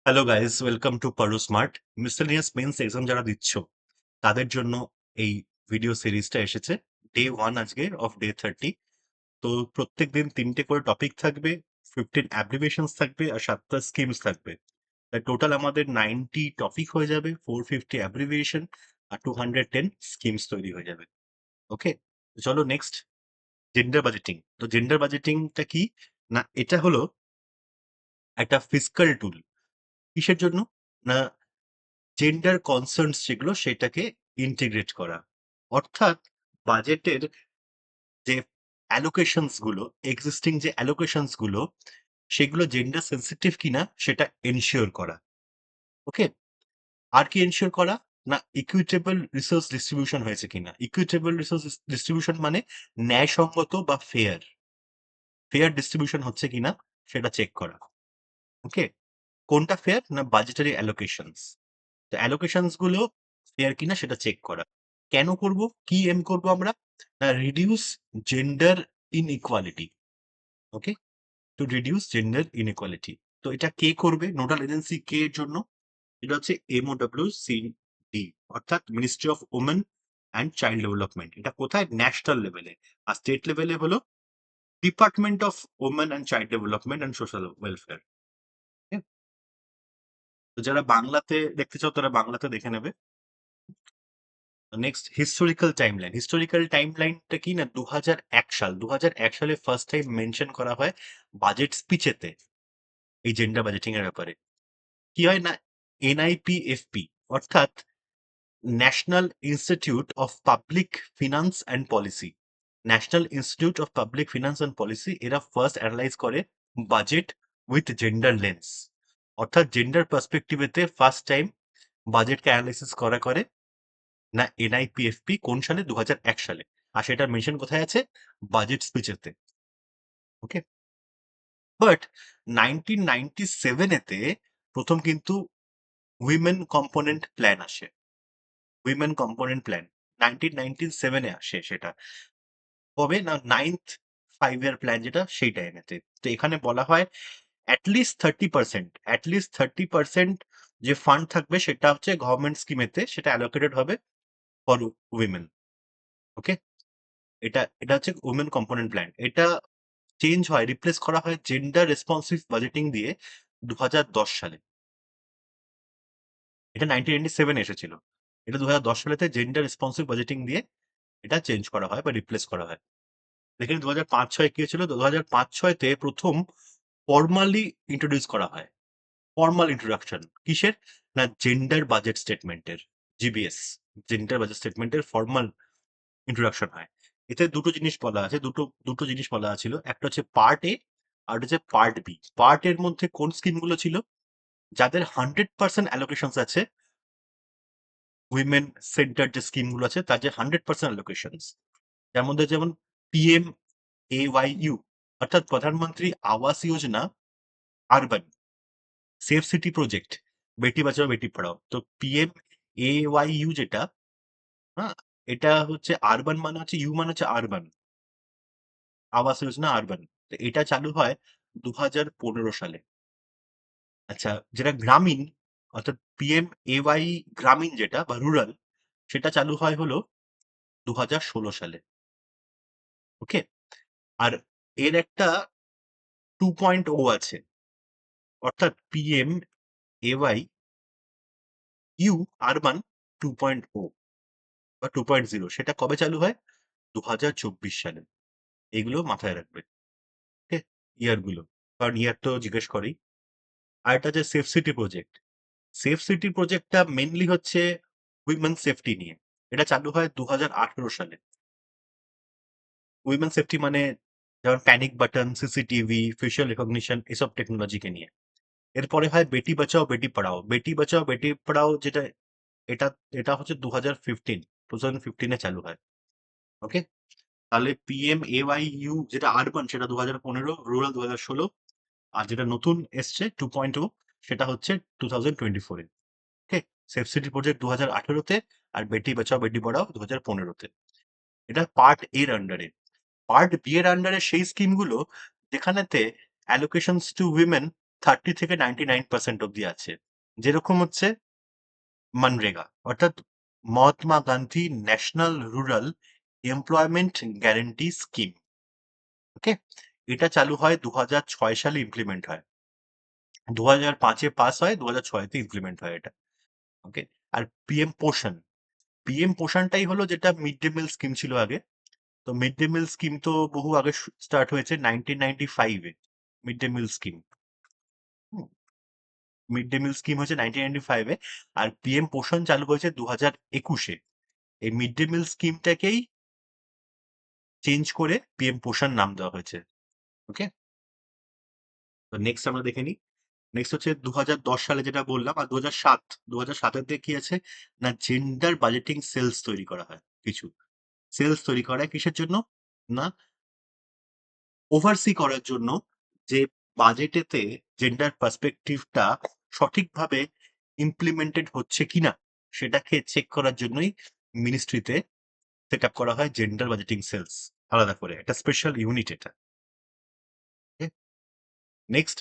Hello guys, welcome to Paru smart. Miscellaneous men's exam যারা দিচ্ছ তাদের জন্য এই ভিডিও সিরিজটা এসেছে। ডে 1 আজকে অফ ডে 30। তো প্রত্যেকদিন 3টে করে টপিক থাকবে, 15 অ্যাব্রিভিয়েশনস থাকবে আর 7টা স্কিমস থাকবে। তাই টোটাল আমাদের 90 টপিক হয়ে যাবে, 450 অ্যাব্রিভিয়েশন আর 210 স্কিমস তৈরি হয়ে যাবে। ওকে, চলো নেক্সট। Gender budgeting. তো জেন্ডার বাজেটিংটা কি? না, এটা হলো একটা ফিসকাল টুল। কিসের জন্য? না, জেন্ডার কনসার্নস যেগুলো সেটাকে ইন্টিগ্রেট করা। অর্থাৎ বাজেটের যে অ্যালোকেশনস গুলো, এক্সিস্টিং যে অ্যালোকেশনস গুলো, সেগুলো জেন্ডার সেনসিটিভ কিনা সেটা এনশিওর করা। ওকে, আর কি এনশিওর করা? না, ইকুইটেবল রিসোর্স ডিস্ট্রিবিউশন হয়েছে কিনা। ইকুইটেবল রিসোর্স ডিস্ট্রিবিউশন মানে ন্যায়সঙ্গত বা ফেয়ার ফেয়ার ডিস্ট্রিবিউশন হচ্ছে কিনা সেটা চেক করা। ওকে, কোনটা ফেয়ার? না, বাজেটারি অ্যালোকেশনস। তো অ্যালোকেশনস গুলো ফেয়ার কিনা সেটা চেক করা। কেন করব? কি এম করব আমরা? না, reduce gender inequality. Okay, to reduce gender inequality. তো এটা কে করবে? নোডাল এজেন্সি কে এর জন্য? এটা হচ্ছে MOWCD, অর্থাৎ ministry of women and child development. এটা কোথায়? ন্যাশনাল লেভেলে। আর স্টেট লেভেলে হলো department of women and child development and social welfare. তো যারা বাংলাতে দেখতে চাও তারা বাংলাতে দেখে নেবে। Next, historical timeline. হিস্টোরিক্যাল টাইমলাইনটা কি? না, 2001 সালে ফার্স্ট টাইম মেনশন করা হয় বাজেট স্পিচেতে এই জেন্ডার বাজেটিং এর ব্যাপারে। কি হয় না, NIPFP অর্থাৎ national institute of public finance and policy, national institute of public finance and policy এরা ফার্স্ট অ্যানালাইজ করে বাজেট উইথ জেন্ডার লেন্স। অর্থাৎ জেন্ডার পার্সপেক্টিভেতে ফার্স্ট টাইম বাজেটকে অ্যানালাইসিস করা করে। না, NIPFP কোন সালে? 2001 সালে। আর সেটা মেনশন কোথায় আছে? বাজেট স্পিচেতে। ওকে, বাট 1997 এতে প্রথম কিন্তু উইমেন কম্পোনেন্ট প্ল্যান আসে। উইমেন কম্পোনেন্ট প্ল্যান 1997 এ আসে সেটা। কবে? না, 9th 5-year প্ল্যান যেটা সেই টাইমেতে। তো এখানে বলা হয় অ্যাটলিস্ট 30% যে ফান্ড থাকবে সেটা হচ্ছে গভর্নমেন্ট স্কিমেতে, সেটা অ্যালোকেটেড হবে ফর উইমেন। ওকে, এটা হচ্ছে উইমেন কম্পোনেন্ট প্ল্যান। এটা চেঞ্জ হয়, রিপ্লেস করা হয় জেন্ডার রেসপন্সিভ বাজেটিং দিয়ে 2010 সালে। এটা 1997 এসেছিল। এটা 2010 সালেতে জেন্ডার রেসপন্সিভ বাজেটিং দিয়ে এটা চেঞ্জ করা হয় বা রিপ্লেস করা হয়। দেখেন 2005-06 কি হয়েছিল? 2005-06 তে প্রথম ফর্মালি ইন্ট্রোডিউস করা হয়। ফর্মাল ইন্ট্রোডাকশন কিসের? না, জেন্ডার বাজেট স্টেটমেন্টের, GBS, জেন্ডার বাজেট স্টেটমেন্টের ফর্মাল ইন্ট্রোডাকশন হয়। এতে দুটো জিনিস বলা আছে, দুটো জিনিস বলা ছিল। একটা হচ্ছে পার্ট এ আর হচ্ছে পার্ট বি। পার্ট এর মধ্যে কোন স্কিমগুলো ছিল? যাদের 100% অ্যালোকেশনস আছে, উইমেন সেন্টার যে স্কিমগুলো আছে তার যে 100% অ্যালোকেশনস, যার মধ্যে যেমন PMAYU অর্থাৎ প্রধানমন্ত্রী Awas Yojana urban, safe city project, Beti Bachao Beti Padhao. তো PMAYU যেটা, হ্যাঁ, এটা হচ্ছে আরবান মানে হচ্ছে ইউ মানে হচ্ছে আরবান, আবাস যোজনা আরবান। তো এটা চালু হয় 2015 সালে। আচ্ছা, যেটা গ্রামীণ অর্থাৎ PMAY গ্রামীণ যেটা বা রুরাল, সেটা চালু হয় হলো 2016 সালে। ওকে, আর এর একটা 2.0 আছে, অর্থাৎ PMAY আরবান 2.0 বা 2.0, সেটা কবে চালু হয়? 2024 সালে। এগুলো মাথায় রাখবে। ওকে, ইয়ার গুলো, কারণ ইয়ার তো জিজ্ঞেস করেই। আর এটা যে safe city project, safe city প্রজেক্টটা মেনলি হচ্ছে উইমেন সেফটি নিয়ে। এটা চালু হয় 2018 সালে। উইমেন সেফটি মানে যেমন panic button, CCTV, facial recognition, এসব টেকনোলজিকে নিয়ে। এরপরে হয় বেটি বাঁচাও বেটি পড়াও। বেটি বাঁচাও বেটি পড়াও যেটা, এটা এটা হচ্ছে 2015 চালু হয়। ওকে, তাহলে PMAYU যেটা আরবান সেটা 2015, রুরাল 2016, আর যেটা নতুন এসছে 2.0 সেটা হচ্ছে 2024-এ। ওকে, সেফ সিটি প্রজেক্ট 2018-তে আর বেটি বাঁচাও বেটি পড়াও 2015-তে। এটা পার্ট এর আন্ডারে। পার্ট বি এর আন্ডারে সেই স্কিমগুলো যেখানেতে অ্যালোকেশনস টু উইমেন 30 থেকে 99% অব্দি আছে। যেরকম হচ্ছে মনরেগা, অর্থাৎ Mahatma Gandhi national rural employment guarantee scheme. Okay, এটা চালু হয় 2006 সালে, ইমপ্লিমেন্ট হয় 2005-এ, পাস হয় 2006-তে ইমপ্লিমেন্ট হয় এটা। ওকে, আর পিএম পোষণ, পিএম পোষণটাই হলো যেটা মিড ডে মিল স্কিম ছিল আগে। তো মিড ডে মিল স্কিম তো বহু আগে স্টার্ট হয়েছে 1995-এ। Mid day meal scheme, mid day meal scheme হয়েছে 1995-এ, আর পিএম পোষণ চালু হয়েছে 2021-এ। এই মিড ডে মিল স্কিমটাকেই চেঞ্জ করে পিএম পোষণ নাম দেওয়া হয়েছে। ওকে, তো নেক্সট আমরা দেখে নিই। নেক্সট হচ্ছে 2010 সালে যেটা বললাম, আর 2007-এর কি আছে না, জেন্ডার বাজেটিং সেলস তৈরি করা হয়। কিছু সেলস তৈরি করা হয় কিসের জন্য না, ওভারসি করার জন্য, যে বাজেটেতে জেন্ডার পার্সপেক্টিভটা সঠিকভাবে ইমপ্লিমেন্টেড হচ্ছে কিনা সেটাকে চেক করার জন্যই মিনিস্ট্রিতে সেট আপ করা হয় জেন্ডার বাজেটিং সেলস, আলাদা করে একটা স্পেশাল ইউনিট এটা। নেক্সট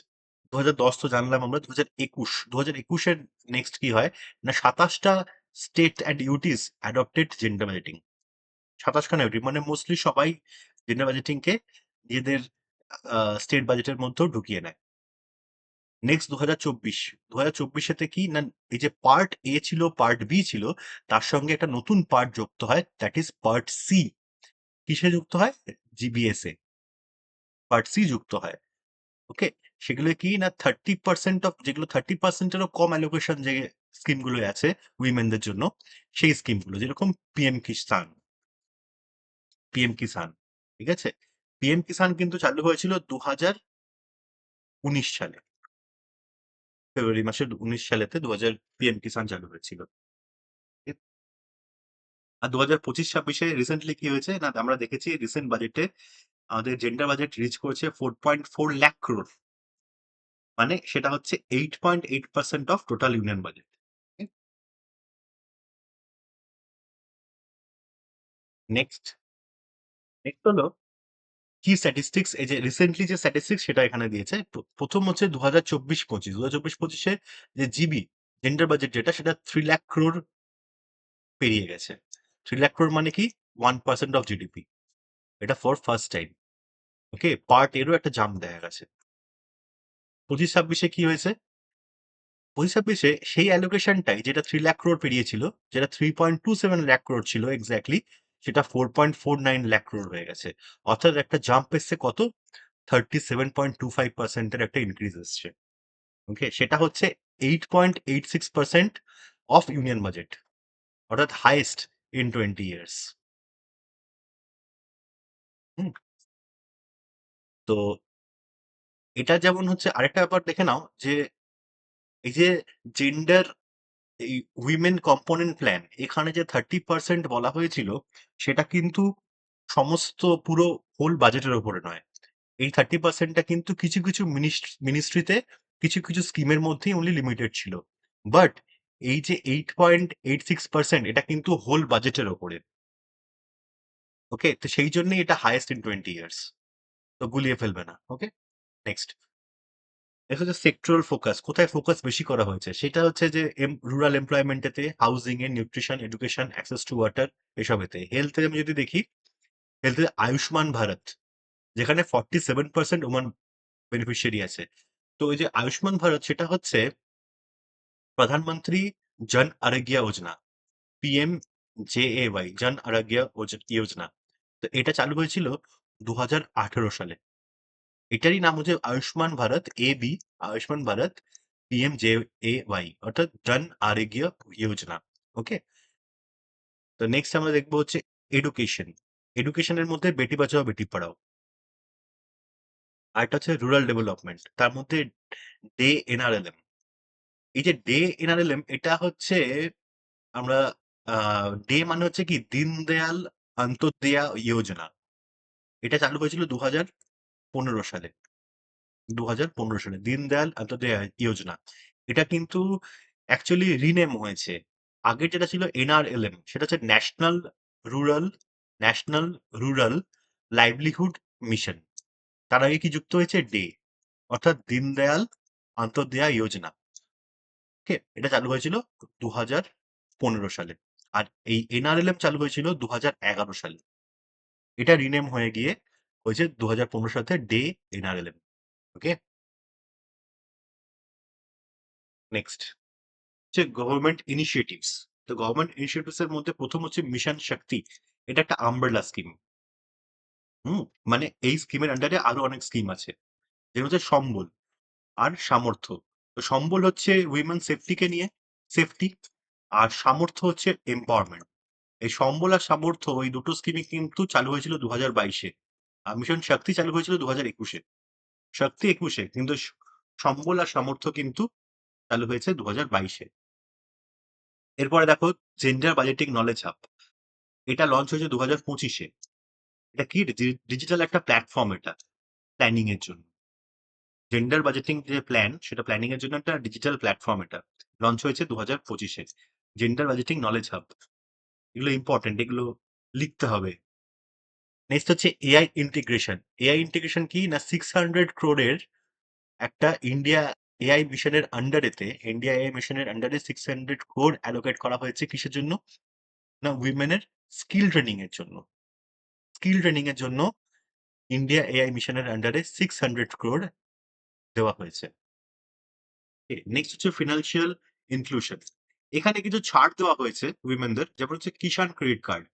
2010 তো জানলাম আমরা। 2021-এর নেক্সট কি হয় না, 27টা state and UTs adopted gender budgeting. 27খানা ইউটি, মানে মোস্টলি সবাই জেন্ডার বাজেটিংকে নিজেদের স্টেট বাজেটের মধ্যেও ঢুকিয়ে নেয়। নেক্সট 2024-এতে কি না, এই যে পার্ট এ ছিল, পার্ট বি ছিল, তার সঙ্গে একটা নতুন পার্ট যুক্ত হয়, দ্যাট ইজ পার্ট সি। কিসে যুক্ত হয়, জিবিএস এ পার্ট সি যুক্ত হয়। ওকে, সেগুলো কি না 30% অফ, যেগুলো 30%-এরও কম অ্যালোকেশন যে স্কিমগুলো আছে উইমেনদের জন্য, সেই স্কিমগুলো যেরকম পিএম কিষান, ঠিক আছে। পিএম কিষান কিন্তু চালু হয়েছিল 2019 সালে, ফেব্রুয়ারি মাসের 19 সালেতে পিএম কিষান চালু হয়েছিল। আর 2025-26-এ রিসেন্টলি কি হয়েছে না, আমরা দেখেছি রিসেন্ট বাজেটে আমাদের জেন্ডার বাজেট রিচ করেছে 4.4 লাখ ক্রোর, মানে সেটা হচ্ছে 8.8% of total union budget. Next next হলো কি স্ট্যাটিস্টিক্স, এই যে রিসেন্টলি যে স্ট্যাটিস্টিক্স সেটা এখানে দিয়েছে। প্রথম হচ্ছে 2024-25 যে জিবি জেন্ডার বাজেট যেটা, সেটা 3 লাখ ক্রোর পেরিয়ে গেছে। 3 লাখ ক্রোর মানে কি 1% অফ জিডিপি, এটা for first time. Okay, part এরও একটা জাম্প দেখা গেছে। 25-26-এ কি হয়েছে, 25-26-এ সেই অ্যালোকেশনটাই যেটা 3 লাখ ক্রোর পেরিয়েছিল, যেটা 3.27 লাখ ক্রোর ছিল এক্স্যাক্টলি, সেটা 4.49 লাখ ক্রোর হয়ে গেছে। অর্থাৎ একটা জাম্প এসছে কত, 37.25%-এর একটা ইনক্রিজ এসছে। ওকে, সেটা হচ্ছে 8.86% অফ ইউনিয়ন বাজেট, অর্থাৎ হাইয়েস্ট ইন 20 ইয়ার্স। হুম, তো এটা যেমন হচ্ছে, আরেকটা ব্যাপার দেখে নাও যে এই যে জেন্ডার, এই উইমেন কম্পোনেন্ট প্ল্যান, এখানে যে 30% বলা হয়েছিল, সেটা কিন্তু সমস্ত পুরো হোল বাজেটের ওপরে নয়। এই 30%টা কিন্তু কিছু কিছু মিনিস্ট্রিতে, কিছু কিছু স্কিমের মধ্যেই অনলি লিমিটেড ছিল। বাট এই যে 8.86%, এটা কিন্তু হোল বাজেটের ওপরে। ওকে, তো সেই জন্যই এটা হাইয়েস্ট ইন 20 ইয়ার্স, তো গুলিয়ে ফেলবে না। ওকে, নেক্সট। এটা হচ্ছে সেক্টরাল ফোকাস, কোথায় ফোকাস বেশি করা হয়েছে, সেটা হচ্ছে যে রুরাল এমপ্লয়মেন্টেতে, হাউজিং এ, nutrition, education, access to water, এসবেতে। হেলথে আমি যদি দেখি, হেলথে আয়ুষ্মান ভারত, যেখানে 47% ওমান বেনিফিশিয়ারি আছে। তো এই যে আয়ুষ্মান ভারত, সেটা হচ্ছে প্রধানমন্ত্রী জন আরোগ্য যোজনা, PMJAY, জন আরোগ্য যোজনা। তো এটা চালু হয়েছিল 2018 সালে। এটারই নাম হচ্ছে আয়ুষ্মান ভারত AB, আয়ুষ্মান ভারত PMJAY, অর্থাৎ জন আরোগ্য যোজনা। ওকে, তো নেক্সট আমরা দেখবো হচ্ছে এডুকেশন। এডুকেশনের মধ্যে বেটি বাঁচাও বেটি পড়াও, আর একটা হচ্ছে রুরাল ডেভেলপমেন্ট, তার মধ্যে ডে NRLM। এই যে ডে NRLM, এটা হচ্ছে আমরা ডে মানে হচ্ছে কি দীনদয়াল অন্তোদয়া যোজনা। এটা চালু হয়েছিল 2015 সালে। 2015 সালে দীনদয়াল অন্তোদয়া যোজনা। এটা কিন্তু অ্যাকচুয়ালি রিনেম হয়েছে। আগে যেটা ছিল NRLM, সেটা হচ্ছে ন্যাশনাল রুরাল লাইভলিহুড মিশন। তার আগে কি যুক্ত হয়েছে ডে, অর্থাৎ দীনদয়াল অন্ত্যোদয়া যোজনা। ওকে, এটা চালু হয়েছিল 2015 সালে। আর এই এনআরএলএম চালু হয়েছিল 2011 সালে। এটা রিনেম হয়ে গিয়ে হয়েছে 2015 সালে ডে এনআরএলএম। ওকে, নেক্সট হচ্ছে গভর্নমেন্ট ইনিশিয়েটিভস। তো গভর্নমেন্ট ইনিশিয়েটিভস এর মধ্যে প্রথম হচ্ছে মিশন শক্তি। এটা একটা আমব্রেলা স্কিম। মানে এই স্কিমের আন্ডারে আরো অনেক স্কিম আছে, যেটা হচ্ছে সম্বল আর সামর্থ্য। তো সম্বল হচ্ছে উইমেন সেফটিকে নিয়ে, সেফটি। আর সামর্থ্য হচ্ছে এম্পাওয়ারমেন্ট। এই সম্বল আর সামর্থ্য এই দুটো স্কিমই কিন্তু চালু হয়েছিল 2022-এ। আর মিশন শক্তি চালু হয়েছিল 2021-এ। শক্তি 21-এ, কিন্তু সম্বল আর সামর্থ্য কিন্তু চালু হয়েছে 2022-এ। এরপরে দেখো জেন্ডার বাজেটিং নলেজ হাব। এটা লঞ্চ হয়েছে 2025-এ। এটা কি ডিজিটাল একটা প্ল্যাটফর্ম, এটা প্ল্যানিং এর জন্য। জেন্ডার বাজেটিং যে প্ল্যান, সেটা প্ল্যানিং এর জন্য একটা ডিজিটাল প্ল্যাটফর্ম। এটা লঞ্চ হয়েছে 2025-এ। Gender budgeting knowledge hub. এগুলো ইম্পর্টেন্ট, এগুলো লিখতে হবে। নেক্সট হচ্ছে এআই ইন্টিগ্রেশন। এআই ইন্টিগ্রেশন কি না, 600 crore একটা ইন্ডিয়া এআই মিশনের আন্ডারেতে, ইন্ডিয়া এআই মিশনের আন্ডারে 600 crore অ্যালোকেট করা হয়েছে। কিসের জন্য না, উইমেনের স্কিল ট্রেনিং এর জন্য। স্কিল ট্রেনিং এর জন্য ইন্ডিয়া এআই মিশনের আন্ডারে 600 crore দেওয়া হয়েছে। নেক্সট হচ্ছে ফিনান্সিয়াল ইনক্লুশন। এখানে কিছু ছাড় দেওয়া হয়েছে উইমেনদের, যেমন হচ্ছে কিষাণ ক্রেডিট কার্ড।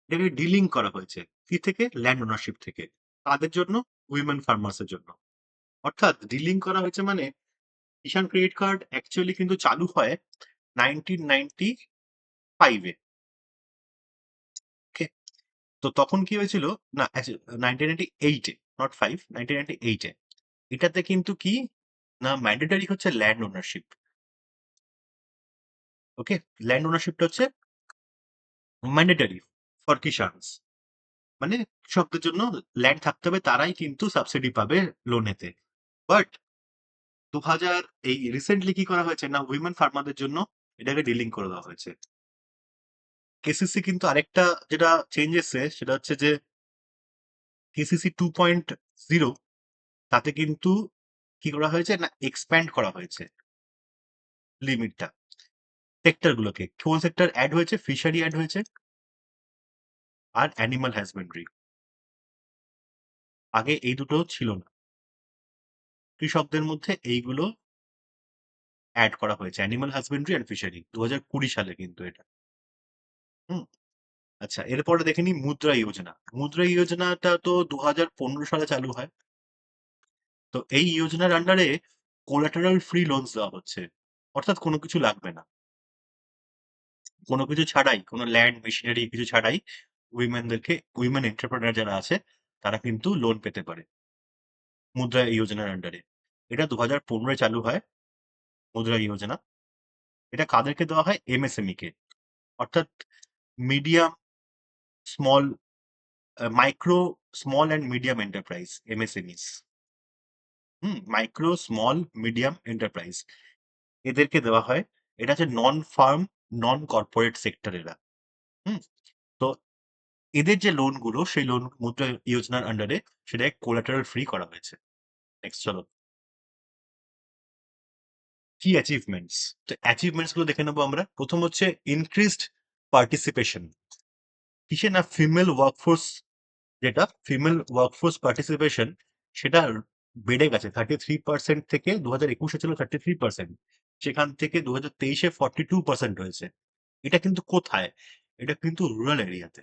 এটাকে ডিলিং করা হয়েছে কি থেকে, ল্যান্ড ওনারশিপ থেকে, তাদের জন্য, উইমেন ফার্মার্সের জন্য। অর্থাৎ ডিলিং করা হয়েছে মানে কিষাণ ক্রেডিট কার্ড অ্যাকচুয়ালি কিন্তু চালু হয় 1995-এ। ওকে, তো তখন কি হয়েছিল না, 1998-এ, নট 5, 1998-এ। এটাতে কিন্তু কি না, ম্যান্ডেটারি হচ্ছে ল্যান্ড ওনারশিপ। ওকে, ল্যান্ড ওনারশিপটা হচ্ছে ম্যান্ডেটারি ফর কিষানস। মানে কৃষকদের জন্য ল্যান্ড থাকতে হবে, তারাই কিন্তু সাবসিডি পাবে লোনেতে। বাট 2000 এই রিসেন্টলি কি করা হয়েছে না, উইমেন ফার্মারদের জন্য এটাকে ডিলিং করে দেওয়া হয়েছে। কেসিসি কিন্তু আরেকটা যেটা চেঞ্জ এসছে, সেটা হচ্ছে যে কেসিসি 2.0, তাতে কিন্তু কি করা হয়েছে না, এক্সপ্যান্ড করা হয়েছে লিমিটটা, সেক্টর গুলোকে। কোন সেক্টর অ্যাড হয়েছে, ফিশারি অ্যাড হয়েছে আর অ্যানিমাল হাজবেন্ড্রি। আগে এই দুটো ছিল না, কৃষকদের মধ্যে এইগুলো অ্যাড করা হয়েছে, অ্যানিমাল হাজবেন্ড্রি অ্যান্ড ফিশারি, 2020 সালে কিন্তু এটা। হুম, আচ্ছা, এরপরে দেখে নি মুদ্রা যোজনা। মুদ্রা যোজনাটা তো 2015 সালে চালু হয়। তো এই যোজনার আন্ডারে কোলাটারাল ফ্রি লোনস দেওয়া হচ্ছে, অর্থাৎ কোনো কিছু লাগবে না, কোনো কিছু ছাড়াই, কোনো ল্যান্ড মেশিনারি কিছু ছাড়াই উইমেনদেরকে, উইমেন এন্টারপ্রেনার যারা আছে তারা কিন্তু লোন পেতে পারে মুদ্রা যোজনার আন্ডারে। এটা 2015-এ চালু হয় মুদ্রা যোজনা। এটা কাদেরকে দেওয়া হয়, এমএসএমই কে, অর্থাৎ medium small, micro small and medium enterprise, MSMEs. Micro small medium enterprise, এদেরকে দেওয়া হয়। এটা হচ্ছে non farm, non corporate sector এরা। হুম, তো এদের যে লোনগুলো, সেই লোন মুদ্রা যোজনার আন্ডারে সেটা কোলাটারাল ফ্রি করা হয়েছে। নেক্সট চলো, কি অ্যাচিভমেন্টস। তো অ্যাচিভমেন্টস গুলো দেখে নেবো আমরা। প্রথম হচ্ছে ইনক্রিজড পার্টিসিপেশন। কিসে না, ফিমেল ওয়ার্কফোর্স, যেটা ফিমেল ওয়ার্কফোর্স পার্টিসিপেশন, সেটা বেড়ে গেছে 33% থেকে, 2021-এ ছিল 33%, সেখান থেকে 2023-এ 42% হয়েছে। এটা কিন্তু কোথায়, এটা কিন্তু রুরাল এরিয়াতে।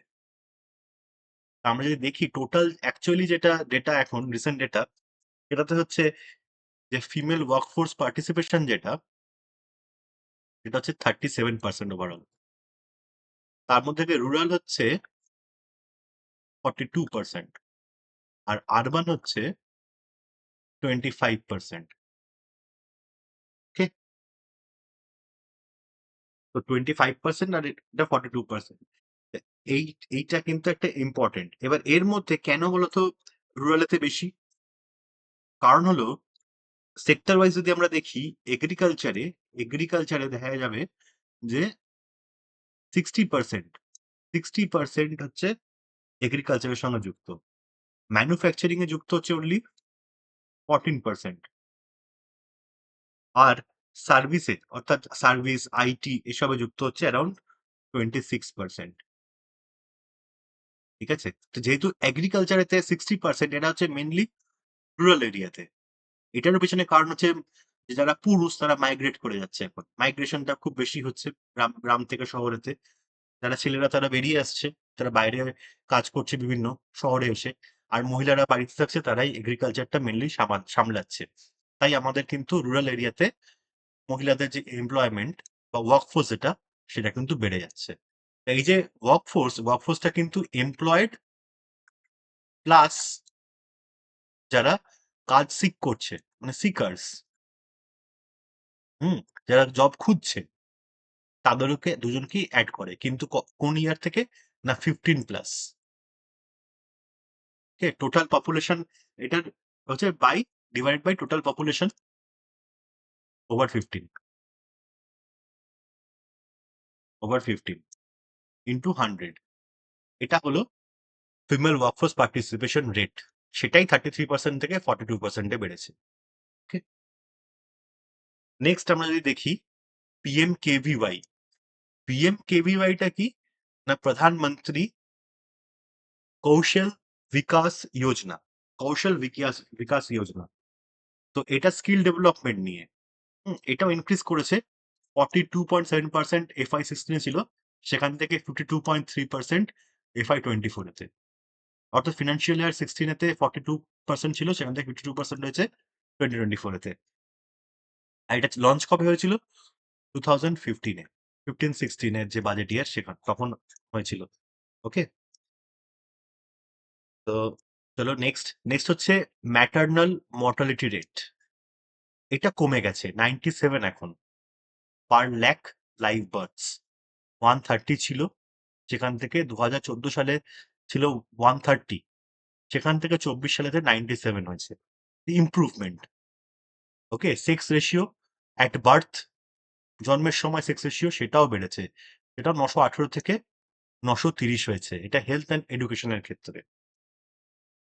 আমরা যদি দেখি টোটাল অ্যাকচুয়ালি যেটা ডেটা এখন রিসেন্ট ডেটা, এটাতে হচ্ছে যে ফিমেল ওয়ার্কফোর্স পার্টিসিপেশন যেটা, এটা হচ্ছে 37% ওভারঅল। তার মধ্যে থেকে রুরাল হচ্ছে 42%, আর আরবান হচ্ছে 25%। ওকে, তো 25% আর এটা 42%। এই এইটা কিন্তু একটা ইম্পর্টেন্ট। এবার এর মধ্যে কেন বলতো রুরালেতে বেশি, কারণ হলো সেক্টর ওয়াইজ যদি আমরা দেখি, এগ্রিকালচারে, এগ্রিকালচারে দেখা যাবে যে 60%, 60% হচ্ছে এগ্রিকালচারের সঙ্গে যুক্ত। ম্যানুফ্যাকচারিং এ যুক্ত হচ্ছে অনলি 14%। আর সার্ভিসে অর্থাৎ সার্ভিস, আইটি এসবে যুক্ত হচ্ছে অ্যারাউন্ড 26%। ঠিক আছে? তো যেহেতু এগ্রিকালচারেতে 60%, এটা হচ্ছে মেইনলি রুরাল এরিয়াতে। এটারও পেছনে কারণ হচ্ছে যে যারা পুরুষ তারা মাইগ্রেট করে যাচ্ছে এখন। মাইগ্রেশনটা খুব বেশি হচ্ছে গ্রাম গ্রাম থেকে শহরেতে। যারা ছেলেরা তারা বেরিয়ে আসছে, তারা বাইরে কাজ করছে বিভিন্ন শহরে এসে। আর মহিলারা বাড়িতে থাকছে, তারাই এগ্রিকালচারটা মেইনলি সামলাচ্ছে। তাই আমাদের কিন্তু রুরাল এরিয়াতে মহিলাদের যে এমপ্লয়মেন্ট বা ওয়ার্কফোর্স যেটা, সেটা কিন্তু বেড়ে যাচ্ছে। এই যে ওয়ার্কফোর্সটা কিন্তু এমপ্লয়েড প্লাস যারা কাজ করছে, মানে সিকার্স, হুম? যারা জব খুঁজছে, তাদেরকে দুজনকেই এড করে। কিন্তু কোন ইয়ার থেকে? না 15+। ওকে? টোটাল পপুলেশন এটার হচ্ছে divide by total population over 15, over 15 into 100। এটা হলো ফিমেল ওয়ার্কফোর্স পার্টিসিপেশন রেট। সেটাই 33% থেকে 42% এ বেড়েছে। ওকে? নেক্সট আমরা যদি দেখি পিএমকেভিওয়াই। পিএমকেভিওয়াইটা কি? না প্রধানমন্ত্রী কৌশল বিকাশ যোজনা। কৌশল বিকাশ যোজনা। তো এটা স্কিল ডেভেলপমেন্ট নিয়ে। এটাও ইনক্রিজ করেছে। 42.7% FY16 ছিল, সেখান থেকে 52.3% FY24 তে। অর্থাৎ ফিনান্সিয়াল ইয়ার 16 তে 42% ছিল, সেখান থেকে 52% হয়েছে 2024 তে। আর এটা লঞ্চ কবে হয়েছিল? 2015 এ। 15-16 এর যে বাজেট ইয়ার সেখান তখন হয়েছিল। ওকে? তো চলো নেক্সট হচ্ছে ম্যাটারনাল মর্টালিটি রেট। এটা কমে গেছে 97 এখন পার লাখ লাইভ বার্থস। 130 ছিল, যেখান থেকে 2014 সালে ছিল 130, সেখান থেকে 24 সালেতে 97 হয়েছে। Improvement. Okay? Sex ratio at birth, জন্মের সময় সেক্স রেশিও সেটাও বেড়েছে। এটা 918 থেকে 930 হয়েছে। এটা হেলথ অ্যান্ড এডুকেশনের ক্ষেত্রে।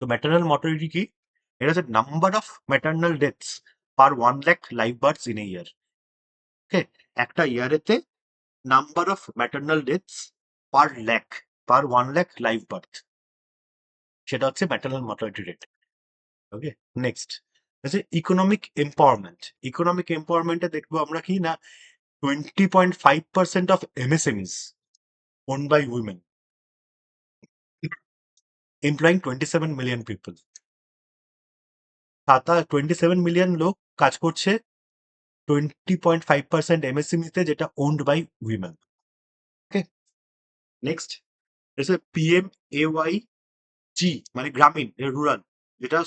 তো ম্যাটারনাল মর্টালিটি কি? এটা হচ্ছে number of maternal deaths per 1 lakh live births in a year. Okay? একটা ইয়ারেতে number of maternal deaths per lakh, per 1 lakh live birth, সেটা হচ্ছে maternal mortality rate. Okay? Next হচ্ছে ইকোনমিক এম্পাওয়ারমেন্ট। ইকোনমিক এম্পাওয়ারমেন্টে দেখবো আমরা কি না 20.5% of MSMEs own by women, employing 27 million people. 27 million লোক কাজ করছে 20.5% এমএসএমইতে, যেটা owned by women. Okay? Next PM AY জি, মানে গ্রামীণ রুরাল, যেটা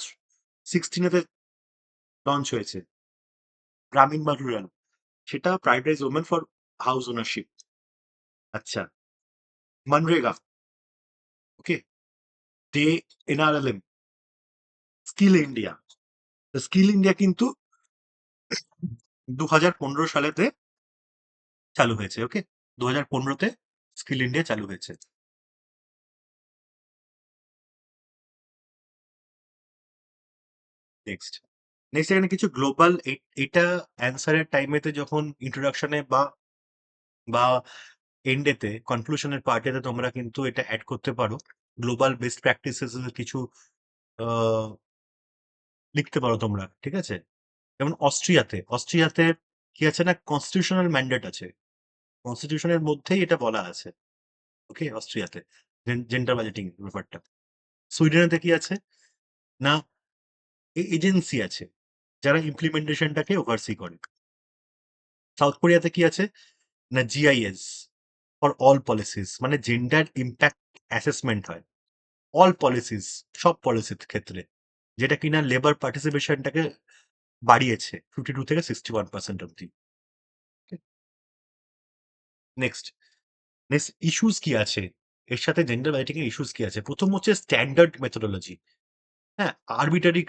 16 লঞ্চ হয়েছে, গ্রামীণ বা রুরাল, সেটা prioritise women for house ownership. আচ্ছা, মনরেগা। Okay? DAY NRLM, skill India. Skill India কিন্তু 2015 সালেতে চালু হয়েছে। ওকে? 2015তে স্কিল ইন্ডিয়া চালু হয়েছে। নেক্সট এখানে কিছু গ্লোবাল, এটা অ্যান্সারের টাইমেতে যখন ইন্ট্রোডাকশনে বা এন্ডেতে কনক্লুশনের পার্টেতে তোমরা কিন্তু এটা অ্যাড করতে পারো। গ্লোবাল বেস্ট প্র্যাকটিসেস কিছু আহ, লিখতে পারো তোমরা। ঠিক আছে? যেমন অস্ট্রিয়াতে কি আছে না, কনস্টিটিউশনাল ম্যান্ডেট আছে। কনস্টিটিউশনের মধ্যেই এটা বলা আছে। ওকে? অস্ট্রিয়াতে জেন্ডার বাজেটিং ব্যাপারটা। সুইডেনেতে কি আছে না, এজেন্সি আছে যারা ইমপ্লিমেন্টেশনটাকে ওভারসি করে। সাউথ কোরিয়াতে কি আছে না, জিআইএস ফর অল পলিসিস, মানে জেন্ডার ইম্প্যাক্ট অ্যাসেসমেন্ট হয় অল পলিসিস, সব পলিসির ক্ষেত্রে, যেটা কিনা লেবার পার্টিসিপেশনটাকে বাড়িয়েছে 52 থেকে 61% অব্দি। নেক্সট নেক্সট ইস্যুস কি আছে এর সাথে, জেন্ডার বাজেটিং এর ইস্যুস কি আছে? প্রথম হচ্ছে স্ট্যান্ডার্ড মেথোডোলজি। হ্যাঁ, আরবিটারি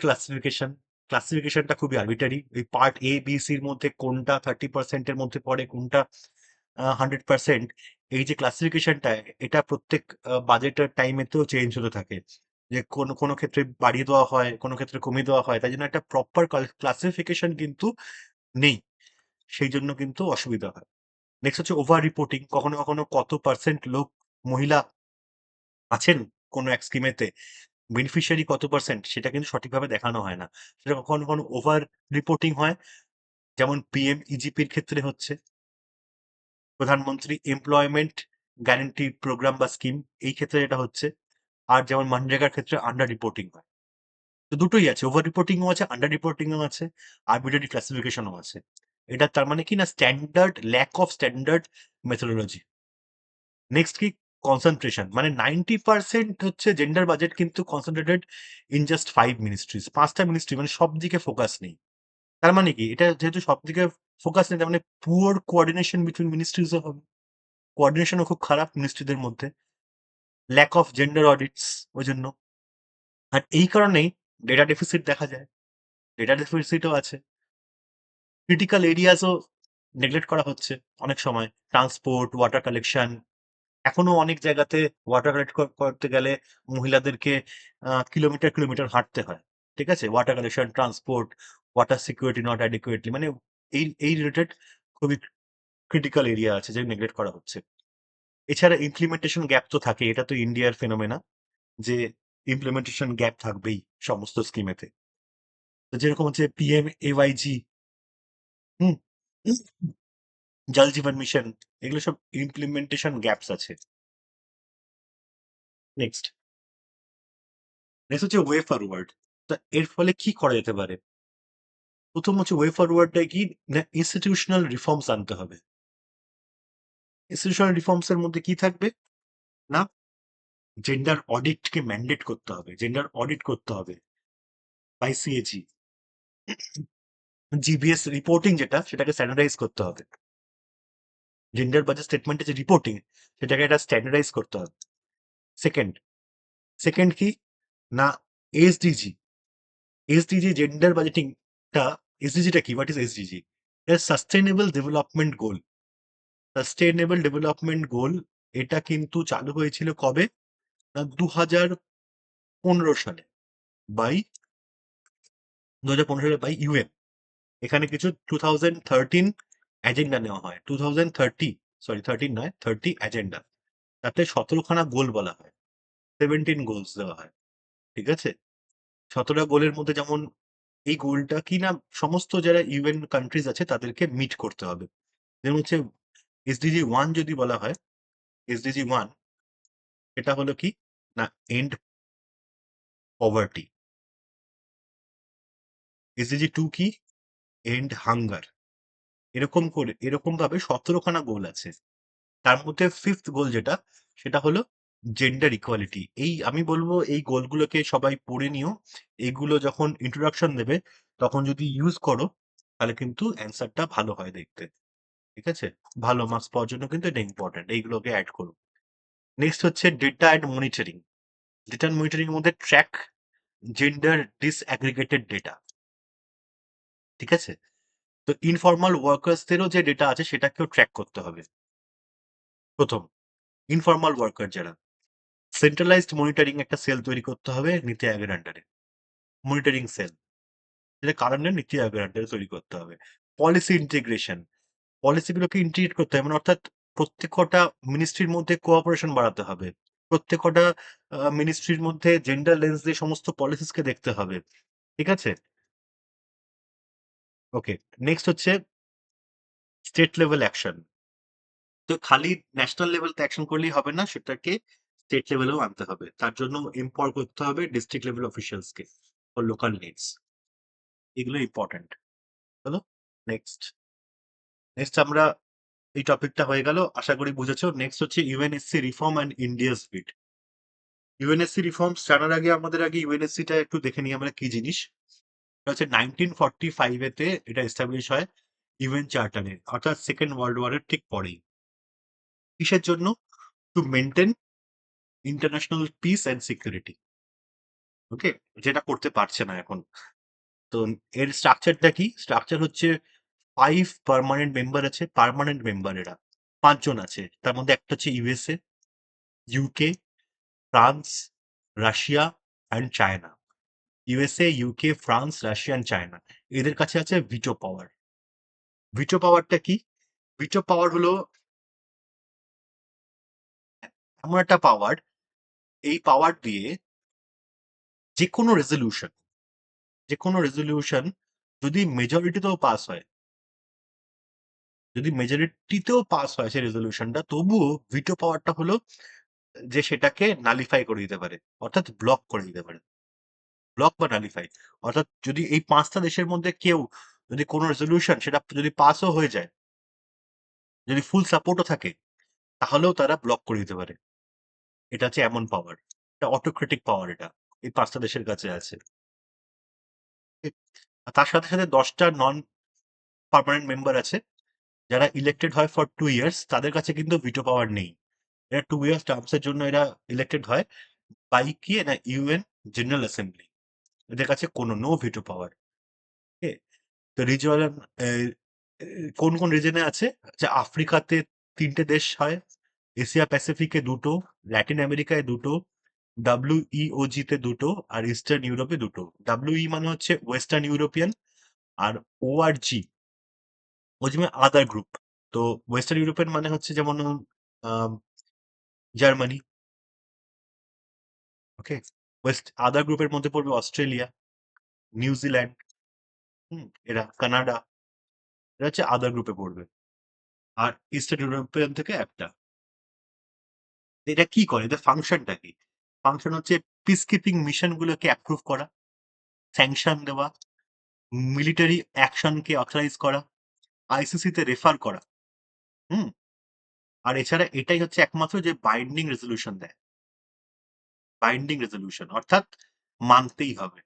ক্লাসিফিকেশনটা খুবই আরবিটারি। ওই পার্ট এ বি সির মধ্যে কোনটা 30% এর মধ্যে পড়ে, কোনটা 100%, এই যে ক্লাসিফিকেশনটা, এটা প্রত্যেক বাজেটের টাইমেতেও চেঞ্জ হতে থাকে। যে কোনো কোনো ক্ষেত্রে বাড়িয়ে দেওয়া হয়, কোনো ক্ষেত্রে কমিয়ে দেওয়া হয়, তাই জন্য একটা প্রপার ক্লাসিফিকেশন কিন্তু নেই। সেই জন্য কিন্তু অসুবিধা হয়। নেক্সট হচ্ছে ওভার রিপোর্টিং। কখনো, কখনো কত পার্সেন্ট লোক মহিলা আছেন কোনো এক স্কিমেতে, বেনিফিশিয়ারি কত পার্সেন্ট সেটা কিন্তু সঠিকভাবে দেখানো হয় না। সেটা কখনো, কখনো ওভার রিপোর্টিং হয়। যেমন পিএম-ইজিপির ক্ষেত্রে হচ্ছে, প্রধানমন্ত্রী এমপ্লয়মেন্ট গ্যারান্টি প্রোগ্রাম বা স্কিম, এই ক্ষেত্রে এটা হচ্ছে। আর যেমন মনরেগার ক্ষেত্রে আন্ডার রিপোর্টিং হয়। তো দুটোই আছে, ওভার রিপোর্টিংও আছে, আন্ডার রিপোর্টিংও আছে, আরবিট্রারি ক্লাসিফিকেশনও আছে। এটা তার মানে কি না, standard, lack of standard methodology. Next কি, কনসেন্ট্রেশন, মানে 90% হচ্ছে জেন্ডার বাজেট কিন্তু কনসেন্ট্রেটেড ইন জাস্ট 5 মিনিস্ট্রিজ, 5টা মিনিস্ট্রি, মানে সব দিকে ফোকাস নেই। তার মানে কি, এটা যেহেতু সব দিকে ফোকাস নেই, তার মানে পুয়ার কোঅর্ডিনেশন বিটুইন মিনিস্ট্রিজও হবে। কোঅর্ডিনেশনও খুব খারাপ মিনিস্ট্রিদের মধ্যে, ল্যাক অফ জেন্ডার অডিটস ওই জন্য। আর এই কারণেই ডেটা ডেফিসিট দেখা যায়, ডেটা ডেফিসিটও আছে। ক্রিটিক্যাল এরিয়াসও নেগলেক্ট করা হচ্ছে অনেক সময়, ট্রান্সপোর্ট, ওয়াটার কালেকশন। এখনো অনেক জায়গাতে ওয়াটার কালেক্ট করতে গেলে মহিলাদেরকে কিলোমিটার কিলোমিটার হাঁটতে হয়। ঠিক আছে? Water collection, transport, water security not adequately, মানে এই রিলেটেড খুবই ক্রিটিক্যাল এরিয়া আছে যে নেগলেক্ট করা হচ্ছে। এছাড়া ইমপ্লিমেন্টেশন গ্যাপ তো থাকে, এটা তো ইন্ডিয়ার ফেনোমেনা, যে ইমপ্লিমেন্টেশন গ্যাপ থাকবেই সমস্ত স্কিমেতে। তো যেরকম হচ্ছে পিএম-এ-ওয়াই-জি, হুম? জল জীবন মিশন, এগুলো সব ইমপ্লিমেন্টেশন গ্যাপস আছে। নেক্সট হচ্ছে ওয়ে ফরওয়ার্ড। তা এর ফলে কি করা যেতে পারে? প্রথম হচ্ছে ওয়ে ফরওয়ার্ডটা কি, না ইনস্টিটিউশনাল রিফর্মস আনতে হবে। ইনস্টিটিউশনাল রিফর্মস এর মধ্যে কি থাকবে, না জেন্ডার অডিটকে ম্যান্ডেট করতে হবে, জেন্ডার অডিট করতে হবে বাই সিএজি। জিবিএস রিপোর্টিং যেটা, সেটাকে স্ট্যান্ডার্ডাইজ করতে হবে। জেন্ডার বাজেট স্টেটমেন্টের যে রিপোর্টিং, সেটাকে এটা স্ট্যান্ডার্ডাইজ করতে হবে। সেকেন্ড সেকেন্ড কি, না এসডিজি। এসডিজি জেন্ডার বাজেটিংটা, এসডিজিটা কি, what is SDG? Sustainable development goal. Sustainable development goal, এটা কিন্তু চালু হয়েছিল কবে, না 2015 সালে, বাই 2015 সালে বাই ইউএন। এখানে কিছু 2013 এজেন্ডা নেওয়া হয়, 2030, সরি 13 নয়, 30 এজেন্ডা। তাতে 17খানা গোল বলা হয়, 17 গোলস দেওয়া হয়। ঠিক আছে? 17টা গোলের মধ্যে যেমন এই গোলটা কি না, সমস্ত যারা ইউএন কান্ট্রিজ আছে তাদেরকে মিট করতে হবে। যেমন হচ্ছে এসডিজি 1 যদি বলা হয়, এসডিজি 1 এটা হলো কি, না এন্ড পভার্টি। এসডিজি 2 কি, এন্ড হাঙ্গার। এরকম করে, এরকম ভাবে 17খানা গোল আছে। তার মধ্যে 5th গোল যেটা, সেটা হলো জেন্ডার ইকুয়ালিটি। এই আমি বলবো এই গোলগুলোকে সবাই পড়ে নিও। এগুলো যখন ইন্ট্রোডাকশন দেবে, তখন যদি ইউজ করো, তাহলে কিন্তু অ্যান্সারটা ভালো হয় দেখতে। ঠিক আছে? ভালো মার্কস পাওয়ার জন্য কিন্তু এটা ইম্পর্টেন্ট। এইগুলোকে এড করো। নেক্সট হচ্ছে data and monitoring. Data and monitoring এর মধ্যে ট্র্যাক জেন্ডার ডিসঅ্যাগ্রিগেটেড ডেটা। ঠিক আছে? তো ইনফর্মাল ওয়ার্কার্সদেরও যে ডেটা আছে সেটাকেও ট্র্যাক করতে হবে। প্রথম, ইনফর্মাল ওয়ার্কার যারা, সেন্ট্রালাইজড মনিটরিং একটা সেল তৈরি করতে হবে নীতি আয়োগের আন্ডারে। মনিটরিং সেল, যেটা কারণে নীতি আয়োগের আন্ডারে তৈরি করতে হবে। পলিসি ইন্টিগ্রেশন, পলিসিগুলোকে ইন্টিগ্রেট করতে হবে, মানে অর্থাৎ প্রত্যেক কটা মিনিস্ট্রির মধ্যে কোঅপারেশন বাড়াতে হবে। প্রত্যেক কটা মিনিস্ট্রির মধ্যে জেন্ডার লেন্স দিয়ে সমস্ত পলিসিসকে দেখতে হবে। ঠিক আছে? ওকে। নেক্সট হচ্ছে স্টেট লেভেল অ্যাকশন। তো খালি ন্যাশনাল লেভেলতে অ্যাকশন করলেই হবে না, সেটাকে স্টেট লেভেলেও আনতে হবে। তার জন্য এম্পাওয়ার করতে হবে ডিস্ট্রিক্ট লেভেল অফিসিয়ালসকে ফর লোকাল নিডস। এগুলো ইম্পর্টেন্ট। হলো? নেক্সট আমরা, এই টপিকটা হয়ে গেল, আশা করি বুঝেছো। নেক্সট হচ্ছে UNSC reform and India's bid. UNSC reforms জানার আগে আমাদের আগে ইউএনএসসিটা একটু দেখে নিই আমরা কি জিনিস। এটা হচ্ছে 1945 এতে এটা এস্টাবলিশ হয় ইউএন চার্টারে, অর্থাৎ সেকেন্ড ওয়ার্ল্ড ওয়ারের ঠিক পরেই। কিসের জন্য? To maintain international peace and security. Okay, যেটা করতে পারছে না এখন। তো এর স্ট্রাকচারটা কি? স্ট্রাকচার হচ্ছে 5 পার্মানেন্ট মেম্বার আছে। পার্মানেন্ট মেম্বার এরা 5 জন আছে। তার মধ্যে একটা হচ্ছে USA, UK, France, Russia and China. USA, UK, France, Russia and China, এদের কাছে আছে ভিটো পাওয়ার। ভিটো পাওয়ারটা কি? ভিটো পাওয়ার হলো এমন একটা পাওয়ার, এই পাওয়ার দিয়ে যে কোনো রেজলিউশন, যে কোনো রেজলিউশন যদি মেজরিটিতেও পাস হয়, যদি মেজরিটিতেও পাস হয় সেই রেজলিউশনটা, তবুও ভিটো পাওয়ারটা হলো যে সেটাকে নালিফাই করে দিতে পারে, অর্থাৎ ব্লক করে দিতে পারে। ব্লক বা নালিফাই, অর্থাৎ যদি এই ৫টা দেশের মধ্যে কেউ যদি কোনো রেজলিউশন সেটা যদি পাসও হয়ে যায়, যদি ফুল সাপোর্টও থাকে, তাহলেও তারা ব্লক করে দিতে পারে। এটা হচ্ছে এমন পাওয়ার, এটা অটোক্রেটিক পাওয়ার, এটা এই ৫টা দেশের কাছে আছে। আর তার সাথে সাথে ১০টা নন পার্মানেন্ট মেম্বার আছে যারা ইলেক্টেড হয় ফর 2 ইয়ার্স, তাদের কাছে কিন্তু ভিটো পাওয়ার নেই। এরা 2 ইয়ার্স টার্মস এর জন্য এরা ইলেক্টেড হয় বাই কি না ইউএন জেনারেল অ্যাসেম্বলি। এদের কাছে কোনো নো ভিটো পাওয়ার। ওকে, তো রিজিওনাল কোন কোন রিজনে আছে, যে আফ্রিকাতে ৩টে দেশ হয়, এশিয়া প্যাসিফিকে ২টো, ল্যাটিন আমেরিকায় ২টো, WEOG তে ২টো, আর ইস্টার্ন ইউরোপে ২টো। WE মানে হচ্ছে ওয়েস্টার্ন ইউরোপিয়ান, আর ORG মানে আদার গ্রুপ। তো ওয়েস্টার্ন ইউরোপিয়ান মানে হচ্ছে যেমন আম, জার্মানি। ওকে, ওয়েস্ট আদার গ্রুপের মধ্যে পড়বে অস্ট্রেলিয়া, নিউজিল্যান্ড, এরা কানাডা, এরা হচ্ছে আদার গ্রুপে পড়বে। আর ইস্টার্ন ইউরোপিয়ান থেকে একটা। এটা কি করে, এদের ফাংশনটা কি? ফাংশন হচ্ছে পিস কিপিং মিশন গুলোকে অ্যাপ্রুভ করা, স্যাংশন দেওয়া, মিলিটারি অ্যাকশনকে অথরাইজ করা, আইসিসি তে রেফার করা। হুম। আর এছাড়া এটাই হচ্ছে একমাত্র যে বাইন্ডিং রেজলিউশন দেয়, বাইন্ডিং রেজলিউশন অর্থাৎ মানতেই হবে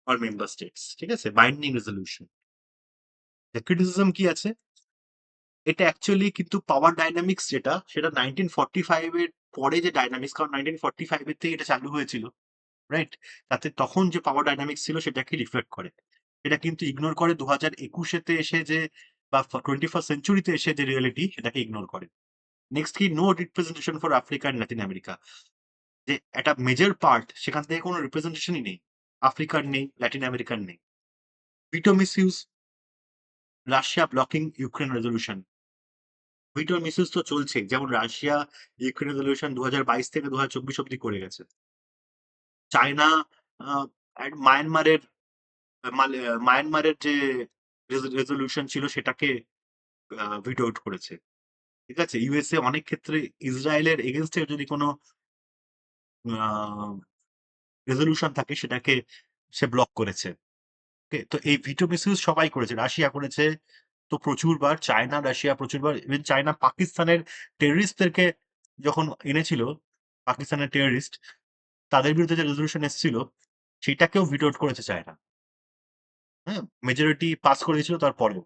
আর মেম্বার স্টেটস, ঠিক আছে, বাইন্ডিং রেজলিউশন। ক্রিটিসিজম কি আছে, এটা অ্যাকচুয়ালি কিন্তু পাওয়ার ডাইনামিক্স যেটা, সেটা 1945 এর পরে যে ডাইনামিক্স, কারণ 1945 এর থেকে এটা চালু হয়েছিল, রাইট? তাতে তখন যে পাওয়ার ডাইনামিক্স ছিল সেটাকে রিফ্লেক্ট করে। এটা কিন্তু ইগনোর করে 2021-এতে এসে যে, বা 21st সেঞ্চুরিতে এসে যে রিয়েলিটি, সেটাকে ইগনোর করে। নেক্সট কি, no representation for Africa and Latin America, যে একটা মেজর পার্ট সেখান থেকে কোনো রিপ্রেজেন্টেশনই নেই, আফ্রিকার নেই, ল্যাটিন আমেরিকার নেই। Veto misuse, Russia blocking Ukraine resolution. ভিটোর মিসইউজ তো চলছে, যেমন রাশিয়া ইউক্রেন রেজলিউশন 2022 থেকে 2024 অব্দি করে গেছে। চায়না মায়ানমারের মায়ানমারের যে রেজলিউশন ছিল সেটাকে ভিটো আউট করেছে। ঠিক আছে, ইউএসএ অনেক ক্ষেত্রে ইসরায়েলের এগেনস্টে যদি কোনো রেজলিউশন থাকে সেটাকে সে ব্লক করেছে। ওকে, তো এই ভিটো মিসইউজ সবাই করেছে, রাশিয়া করেছে তো প্রচুরবার, চায়না রাশিয়া প্রচুরবার, ইভেন চায়না পাকিস্তানের টেররিস্টদেরকে যখন এনেছিল, পাকিস্তানের টেররিস্ট, তাদের বিরুদ্ধে যে রেজলিউশন এসেছিল সেটাকেও ভিটো আউট করেছে চায়না। হ্যাঁ, মেজরিটি পাস করে দিয়েছিল তারপরেও।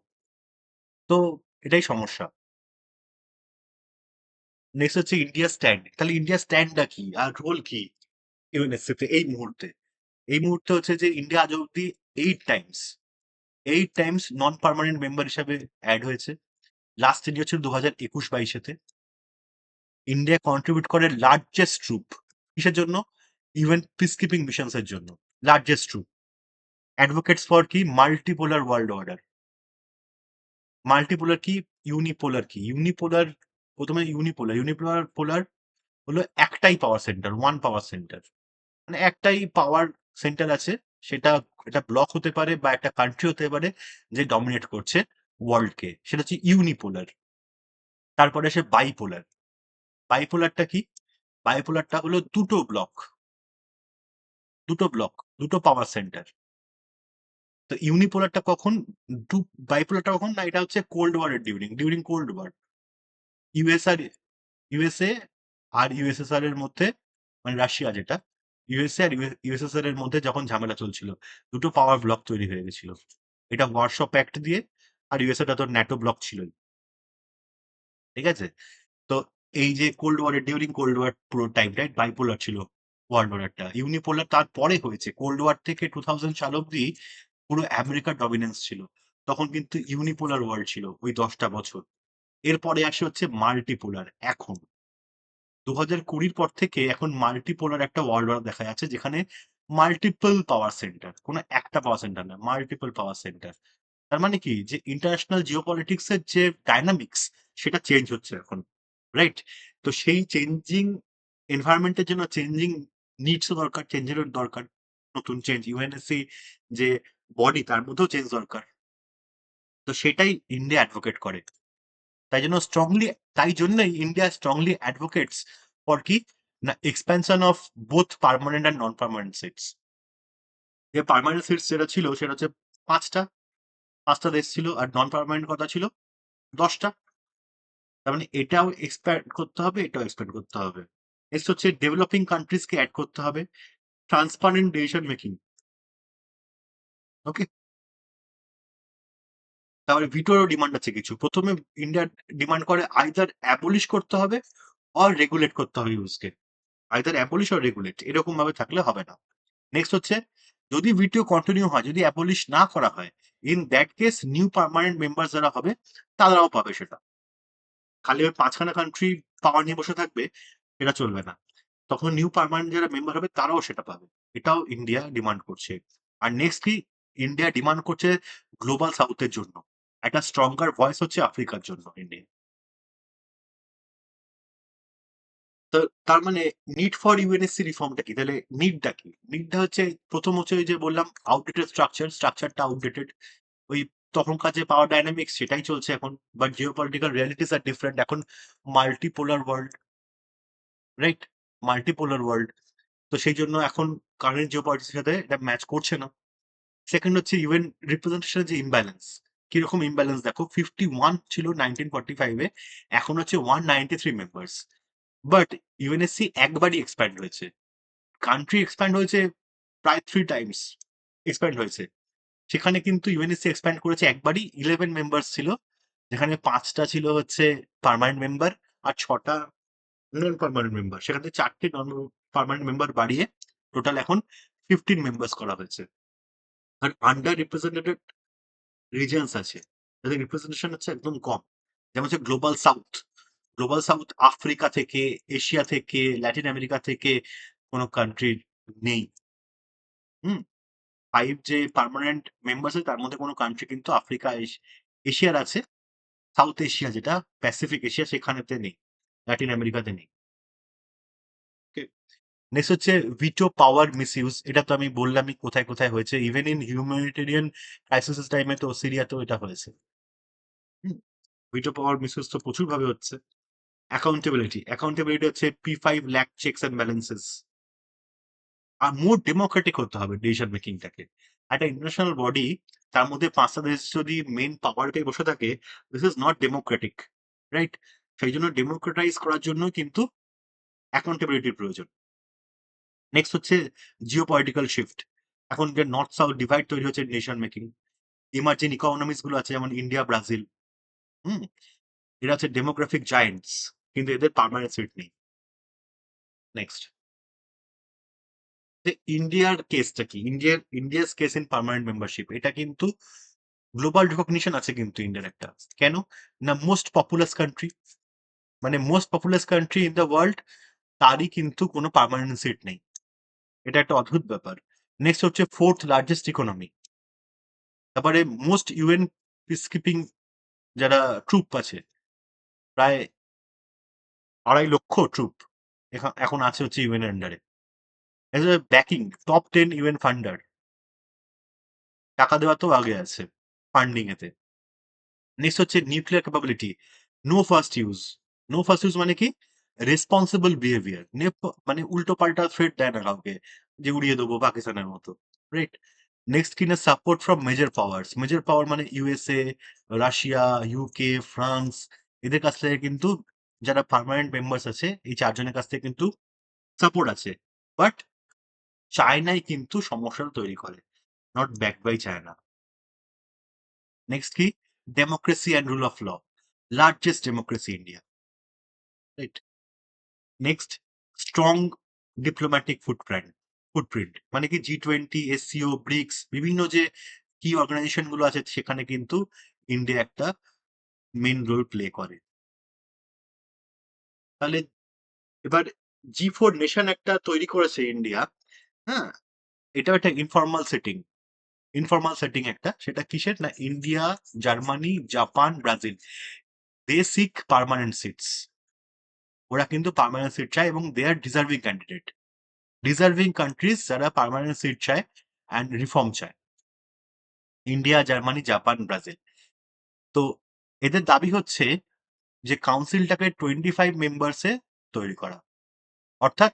তো এটাই সমস্যা। নেক্সট হচ্ছে ইন্ডিয়া স্ট্যান্ড। তাহলে ইন্ডিয়া স্ট্যান্ডটা কি আর রোল কি ইউএনএসসি তে এই মুহূর্তে? এই মুহূর্তে হচ্ছে যে ইন্ডিয়া আজ অব্দি 8 টাইমস, 8 টাইমস নন পার্মানেন্ট মেম্বার হিসাবে অ্যাড হয়েছে। লাস্ট ইন্ডিয়া ছিল 2021-22-এতে। ইন্ডিয়া কন্ট্রিবিউট করে লার্জেস্ট ট্রুপ কিসের জন্য? ইউএন পিস কিপিং মিশনস এর জন্য, লার্জেস্ট ট্রুপ। অ্যাডভোকেটস ফর কি, মাল্টিপোলার ওয়ার্ল্ড অর্ডার। মাল্টিপোলার কি, ইউনিপোলার কি? ইউনিপোলার, প্রথমে ইউনিপোলার, ইউনিপোলার পোলার হলো একটাই পাওয়ার সেন্টার, ওয়ান পাওয়ার সেন্টার, মানে একটাই পাওয়ার সেন্টার আছে, সেটা, এটা ব্লক হতে পারে বা একটা কান্ট্রি হতে পারে যে ডমিনেট করছে ওয়ার্ল্ডকে, সেটা হচ্ছে ইউনিপোলার। তারপরে আসে বাইপোলার। বাইপোলারটা কি? বাইপোলারটা হলো দুটো ব্লক, দুটো ব্লক, দুটো পাওয়ার সেন্টার। তো ইউনিপোলারটা কখন, টু বাইপোলারটা কখন না, এটা হচ্ছে কোল্ড ওয়ারের during, during cold war. US আর ইউএসএ আর ইউএসএসআর এর মধ্যে, মানে রাশিয়া যেটা, ইউএসএ আর ইউএসএসআর এর মধ্যে যখন ঝামেলা চলছিল, দুটো পাওয়ার ব্লক তৈরি হয়ে গেছিল। এটা ওয়ারশ প্যাক্ট দিয়ে, আর ইউএসএটা তো ন্যাটো ব্লক ছিলই। ঠিক আছে, তো এই যে কোল্ড ওয়ারের, ডিউরিং কোল্ড ওয়ার পুরো টাইমটাই বাইপোলার ছিল ওয়ার্ল্ড ওয়ারটা। ইউনিপোলার তারপরে হয়েছে, কোল্ড ওয়ার থেকে 2000 সাল অব্দি পুরো আমেরিকার ডমিনেন্স ছিল, তখন কিন্তু ইউনিপোলার ওয়ার্ল্ড ছিল ওই 10টা বছর। এরপরে আসে হচ্ছে মাল্টিপোলার। এখন 2020-র পর থেকে এখন মাল্টিপোলার একটা ওয়ার্ল্ড অর্ডার দেখা যাচ্ছে, যেখানে মাল্টিপল পাওয়ার সেন্টার, কোনো একটা পাওয়ার সেন্টার না, মাল্টিপল পাওয়ার সেন্টার। তার মানে কি যে ইন্টারন্যাশনাল জিওপলিটিক্স এর যে ডায়নামিক্স সেটা চেঞ্জ হচ্ছে এখন, রাইট? তো সেই চেঞ্জিং এনভায়রনমেন্টের জন্য চেঞ্জিং নিডসও দরকার, চেঞ্জেরও দরকার, নতুন চেঞ্জ ইউএনএসসি যে বডি তার মধ্যেও চেঞ্জ দরকার। তো সেটাই ইন্ডিয়া অ্যাডভোকেট করে। তাই জন্য স্ট্রংলি, তাই জন্যই ইন্ডিয়া স্ট্রংলি অ্যাডভোকেটস ফর কি না expansion of both permanent and non permanent seats. যে পার্মানেন্ট সিটস যেটা ছিল সেটা হচ্ছে পাঁচটা, পাঁচটা দেশ ছিল, আর নন পার্মানেন্ট কথা ছিল 10টা। তার মানে এটাও এক্সপ্যান্ড করতে হবে, এটাও এক্সপ্যান্ড করতে হবে। নেক্সট হচ্ছে ডেভেলপিং কান্ট্রিজকে অ্যাড করতে হবে ট্রান্সপারেন্ট ডিসিশন মেকিং। ওকে, তারপরে ভিটোরও ডিমান্ড আছে কিছু। প্রথমে ইন্ডিয়া ডিমান্ড করে আইদার অ্যাবলিশ করতে হবে অর রেগুলেট করতে হবে ইউজকে, আইদার অ্যাবলিশ অর রেগুলেট, এরকম ভাবে থাকলে হবে না। নেক্সট হচ্ছে যদি ভিটিও কন্টিনিউ হয়, যদি অ্যাবলিশ না করা হয়, in that case new permanent member যারা হবে তারাও পাবে সেটা। খালি ওই পাঁচখানা কান্ট্রি পাওয়ার নিয়ে বসে থাকবে, এটা চলবে না। তখন নিউ পার্মানেন্ট যারা মেম্বার হবে তারাও সেটা পাবে। এটাও ইন্ডিয়া ডিমান্ড করছে। আর নেক্সট কি ইন্ডিয়া ডিমান্ড করছে গ্লোবাল সাউথের জন্য একটা স্ট্রঙ্গার ভয়েস হচ্ছে আফ্রিকার জন্য ইন্ডিয়া। তো তার মানে নিড ফর ইউএনএসসি রিফর্মটা কি? তাহলে নিডটা কি? নিডটা হচ্ছে প্রথম হচ্ছে ওই যে বললাম আউটডেটেড স্ট্রাকচারটা আউটডেটেড। ওই তখনকার যে পাওয়ার ডাইনামিক্স সেটাই চলছে এখন, but geopolitical realities are different এখন। Multipolar world, right? Multipolar world. তো সেই জন্য এখন কারেন্ট জিওপলিটিক্সের সাথে এটা ম্যাচ করছে না। সেকেন্ড হচ্ছে ইউএন রিপ্রেজেন্টেশনের যে ইমব্যালেন্স, কিরকম ইমব্যালেন্স দেখো, 51 ছিল 1945-এ, এখন হচ্ছে 193 মেম্বার্স। বাট ইউএনএসসি একবারই এক্সপ্যান্ড হয়েছে, কান্ট্রি এক্সপ্যান্ড হয়েছে প্রায় 3 টাইমস এক্সপ্যান্ড হয়েছে। সেখানে কিন্তু ইউএনএসসি এক্সপ্যান্ড করেছে একবারই, 11 মেম্বার্স ছিল, যেখানে 5টা ছিল হচ্ছে পার্মানেন্ট মেম্বার আর 6টা নন পার্মানেন্ট মেম্বার। সেখান থেকে 4টে নন পার্মানেন্ট মেম্বার বাড়িয়ে টোটাল এখন 15 মেম্বার্স করা হয়েছে। আর আন্ডার রিপ্রেজেন্টেড রিজিয়নস আছে যাদের রিপ্রেজেন্টেশন হচ্ছে একদম কম, যেমন হচ্ছে global south. Global south Africa থেকে, এশিয়া থেকে, ল্যাটিন আমেরিকা থেকে কোনো কান্ট্রি নেই। হুম, 5 যে পার্মানেন্ট মেম্বার্স আছে তার মধ্যে কোনো কান্ট্রি কিন্তু আফ্রিকা এশিয়ার আছে, সাউথ এশিয়া যেটা প্যাসিফিক এশিয়া সেখানেতে নেই, ল্যাটিন আমেরিকাতে নেই। নেক্সট হচ্ছে ভিটো পাওয়ার মিসইউজ, এটা তো আমি বললামই কোথায় কোথায় হয়েছে, ইভেন ইন হিউম্যানিটেরিয়ান ক্রাইসিস টাইমে তো সিরিয়াতেও এটা হয়েছে। ভিটো পাওয়ার মিসইউজ তো প্রচুর ভাবে হচ্ছে। অ্যাকাউন্টেবিলিটি হচ্ছে P5 lack checks and balances. আর মোর ডেমোক্রেটিক হতে হবে ডিসিশন মেকিংটাকে। একটা ইন্টারন্যাশনাল বডি, তার মধ্যে 5টা দেশ যদি মেন পাওয়ার পেয়ে বসে থাকে, this is not Democratic, right? সেই জন্য ডেমোক্রেটাইজ করার জন্য কিন্তু অ্যাকাউন্টেবিলিটির প্রয়োজন। নেক্সট হচ্ছে জিও পলিটিক্যাল শিফট। এখন যে নর্থ সাউথ ডিভাইড তৈরি হচ্ছে ডিসিশন মেকিং। ইমার্জিং ইকোনমিস গুলো আছে যেমন ইন্ডিয়া, ব্রাজিল। হুম, এরা হচ্ছে ডেমোগ্রাফিক জায়েন্টস, কিন্তু এদের পার্মানেন্ট সিট নেই। নেক্সট যে ইন্ডিয়ার কেসটা কি, ইন্ডিয়ার কেস ইন পার্মানেন্ট মেম্বারশিপ, এটা কিন্তু গ্লোবাল রিকগনিশন আছে কিন্তু ইন্ডিয়ার একটা। কেন না, মোস্ট পপুলাস কান্ট্রি, মানে most populous country in the world, তারই কিন্তু কোনো পার্মানেন্ট সিট নেই। এটা একটা অদ্ভুত ব্যাপার। নেক্সট হচ্ছে ফোর্থ লার্জেস্ট ইকোনমি। তারপরে মোস্ট ইউএন পিসকিপিং যারা ট্রুপ আছে, প্রায় 2.5 লক্ষ ট্রুপ এখন আছে হচ্ছে ইউএন এর আন্ডারে। ব্যাকিং টপ 10 ইউএন ফান্ডার, টাকা দেওয়া তো আগে আছে ফান্ডিং এতে। নেক্সট হচ্ছে nuclear capability, no first use. No first use মানে কি, রেসপন্সিবল বিহেভিয়ার, মানে উল্টো পাল্টা থ্রেট দেয় না কাউকে যে উড়িয়ে দেবো পাকিস্তানের মতো, রাইট? নেক্সট কিনা support from major powers. Major power মানে ইউএসএ, রাশিয়া, ইউকে, ফ্রান্স, এদের কাছ থেকে কিন্তু যারা পার্মানেন্ট মেম্বার্স আছে এই 4জনের কাছ থেকে কিন্তু সাপোর্ট আছে। বাট চায়নাই কিন্তু সমস্যাটা তৈরি করে, not back by China. Next কি, democracy and rule of law, largest democracy India, right? Next strong diplomatic footprint মানে কি G20, এসসিও, ব্রিক্স, বিভিন্ন যে কি অর্গানাইজেশন গুলো আছে সেখানে কিন্তু ইন্ডিয়া একটা মেন রোল প্লে করে। তাহলে এবার G4 নেশন একটা তৈরি করেছে ইন্ডিয়া। হ্যাঁ, এটাও একটা ইনফর্মাল সেটিং, ইনফর্মাল সেটিং একটা, সেটা কিসের না India, Germany, Japan, Brazil they seek permanent seats. ওরা কিন্তু পার্মানেন্ট সিট চায় এবং দে আর ডিজার্ভিং ক্যান্ডিডেট, ডিজার্ভিং কান্ট্রিজ যারা পার্মানেন্ট সিট চায় অ্যান্ড রিফর্ম চায়, ইন্ডিয়া, জার্মানি, জাপান, ব্রাজিল। তো এদের দাবি হচ্ছে যে কাউন্সিলটাকে 25 মেম্বার্সে তৈরি করা, অর্থাৎ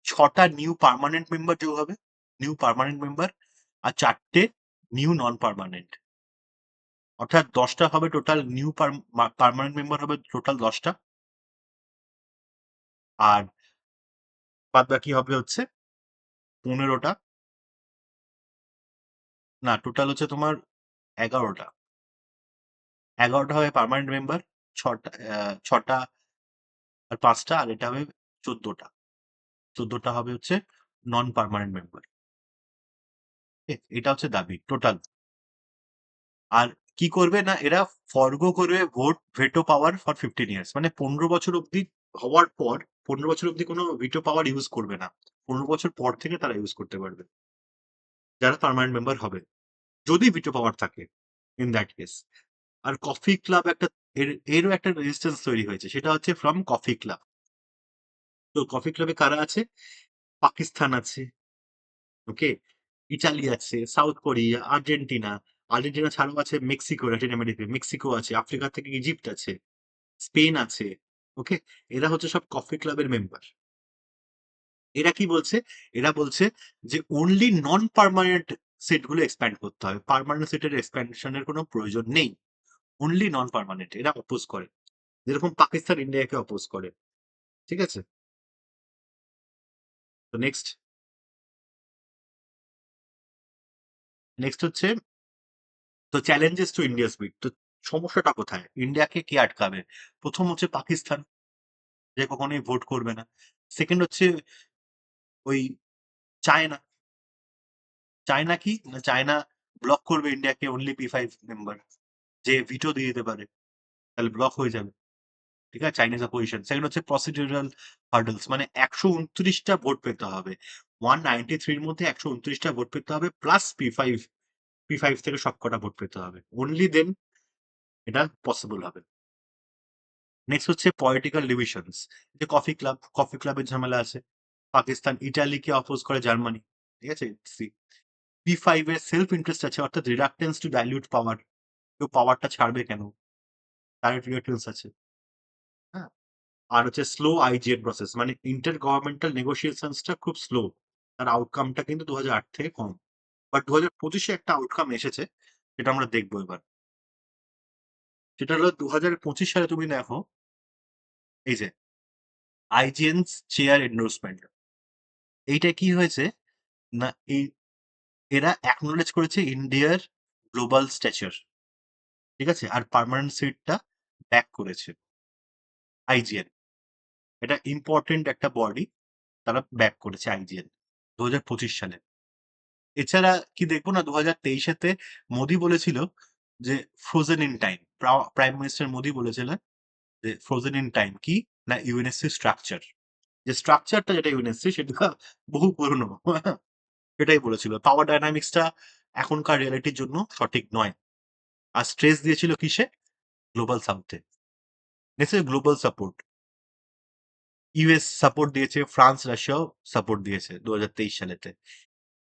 6টা নিউ পার্মানেন্ট মেম্বার যোগ হবে, নিউ পার্মানেন্ট মেম্বার, আর 4টে নিউ নন পার্মানেন্ট, অর্থাৎ 10টা হবে টোটাল নিউ পার্মানেন্ট মেম্বার হবে টোটাল 10টা, আর বাদ বাকি হবে হচ্ছে 15টা, না টোটাল হচ্ছে তোমার 11টা, 11টা হবে পার্মানেন্ট মেম্বার, 6টা আর 5টা, আর এটা হবে 14টা, 14টা হবে হচ্ছে নন পার্মানেন্ট মেম্বার। এটা হচ্ছে দাবি টোটাল। আর কি করবে না এরা, ফরগো করবে ভেটো পাওয়ার ফর 15 ইয়ার্স, মানে 15 বছর অব্দি হওয়ার পর 15 বছর অব্দি কোনো ভিটো পাওয়ার ইউজ করবে না, 15 বছর পর থেকে তারা ইউজ করতে পারবে যারা পার্মানেন্ট মেম্বার হবে, যদি ভিটো পাওয়ার থাকে ইন দ্যাট কেস। আর কফি ক্লাব একটা, এরও একটা রেজিস্ট্যান্স তৈরি হয়েছে, সেটা হচ্ছে ফ্রম কফি ক্লাব। তো কফি ক্লাবে কারা আছে? পাকিস্তান আছে, ওকে, ইটালি আছে, সাউথ কোরিয়া, আর্জেন্টিনা, আর্জেন্টিনা ছাড়াও আছে মেক্সিকো, ল্যাটিন আমেরিকা মেক্সিকো আছে, আফ্রিকা থেকে ইজিপ্ট আছে, স্পেন আছে, ওকে। এরা হচ্ছে সব কফি ক্লাবের মেম্বার। এরা কি বলছে? এরা বলছে যে অনলি নন পার্মানেন্ট সিটগুলো এক্সপ্যান্ড করতে হবে, পার্মানেন্ট সিটের এক্সপ্যানশনের কোনো প্রয়োজন নেই, অনলি নন পার্মানেন্ট। এরা অপোজ করে, যেরকম পাকিস্তান ইন্ডিয়াকে অপোজ করে, ঠিক আছে। তো নেক্সট, নেক্সট হচ্ছে, তো চ্যালেঞ্জেস টু ইন্ডিয়া স্পিড। তো সমস্যাটা কোথায়, ইন্ডিয়াকে কে আটকাবে? প্রথম হচ্ছে পাকিস্তান, যে কখনোই ভোট করবে না। সেকেন্ড হচ্ছে ওই চায়না, চায়না কি না, চায়না ব্লক করবে ইন্ডিয়াকে অনলি P5 মেম্বার, যে ভিটো দিয়ে দিতে পারে, তাহলে ব্লক হয়ে যাবে, ঠিক আছে, চাইনিজ অপোজিশন। সেকেন্ড হচ্ছে প্রসিডিউরাল হার্ডলস, মানে 129টা ভোট পেতে হবে, 193-র মধ্যে 129টা ভোট পেতে হবে, প্লাস P5 থেকে সবকটা ভোট পেতে হবে, অনলি দেন এটা পসিবল হবে। নেক্সট হচ্ছে পলিটিক্যাল ডিভিশনস, যে কফি ক্লাবের ঝামেলা আছে, পাকিস্তান ইটালিকে অপোজ করে জার্মানি, ঠিক আছে। P5 এর সেলফ ইন্টারেস্ট আছে, অর্থাৎ রিডাক্টেন্স টু ডাইলিউট পাওয়ার, কেউ পাওয়ারটা ছাড়বে কেন, তার রিডাক্টেন্স আছে, হ্যাঁ। আর হচ্ছে স্লো আইজিএন প্রসেস, মানে ইন্টার গভর্নমেন্টাল নেগোসিয়েশনসটা খুব স্লো, তার আউটকামটা কিন্তু 2008 থেকে কম, বাট 2025-এ একটা আউটকাম এসেছে, যেটা আমরা দেখবো এবার। সেটা হলো 2025 সালে তুমি দেখো, এই যে আইজিএনস চেয়ার এন্ডোর্সমেন্ট, এইটা কি হয়েছে না, এই এরা অ্যাকনোলেজ করেছে ইন্ডিয়ার গ্লোবাল স্ট্যাচার, ঠিক আছে, আর পার্মানেন্ট সিটটা ব্যাক করেছে আইজিএন, এটা ইম্পর্টেন্ট একটা বডি, তারা ব্যাক করেছে আইজিএন 2025 সালে। এছাড়া কি দেখবো না, 2023-এতে মোদি বলেছিল যে frozen in time, prime minister Modi বলেছিলেন যে ফ্রোজেন ইন টাইম কি না, ইউএনএসসি স্ট্রাকচার, যে স্ট্রাকচারটা যেটা ইউএনএসসি সেটা বহু পুরনো, এটাই বলেছিল, পাওয়ার ডাইনামিক্সটা এখনকার রিয়ালিটির জন্য সঠিক নয়, আর স্ট্রেস দিয়েছিল কিসে, গ্লোবাল সাউথে। Next global support, US support দিয়েছে, ফ্রান্স রাশিয়াও সাপোর্ট দিয়েছে 2023 সালেতে।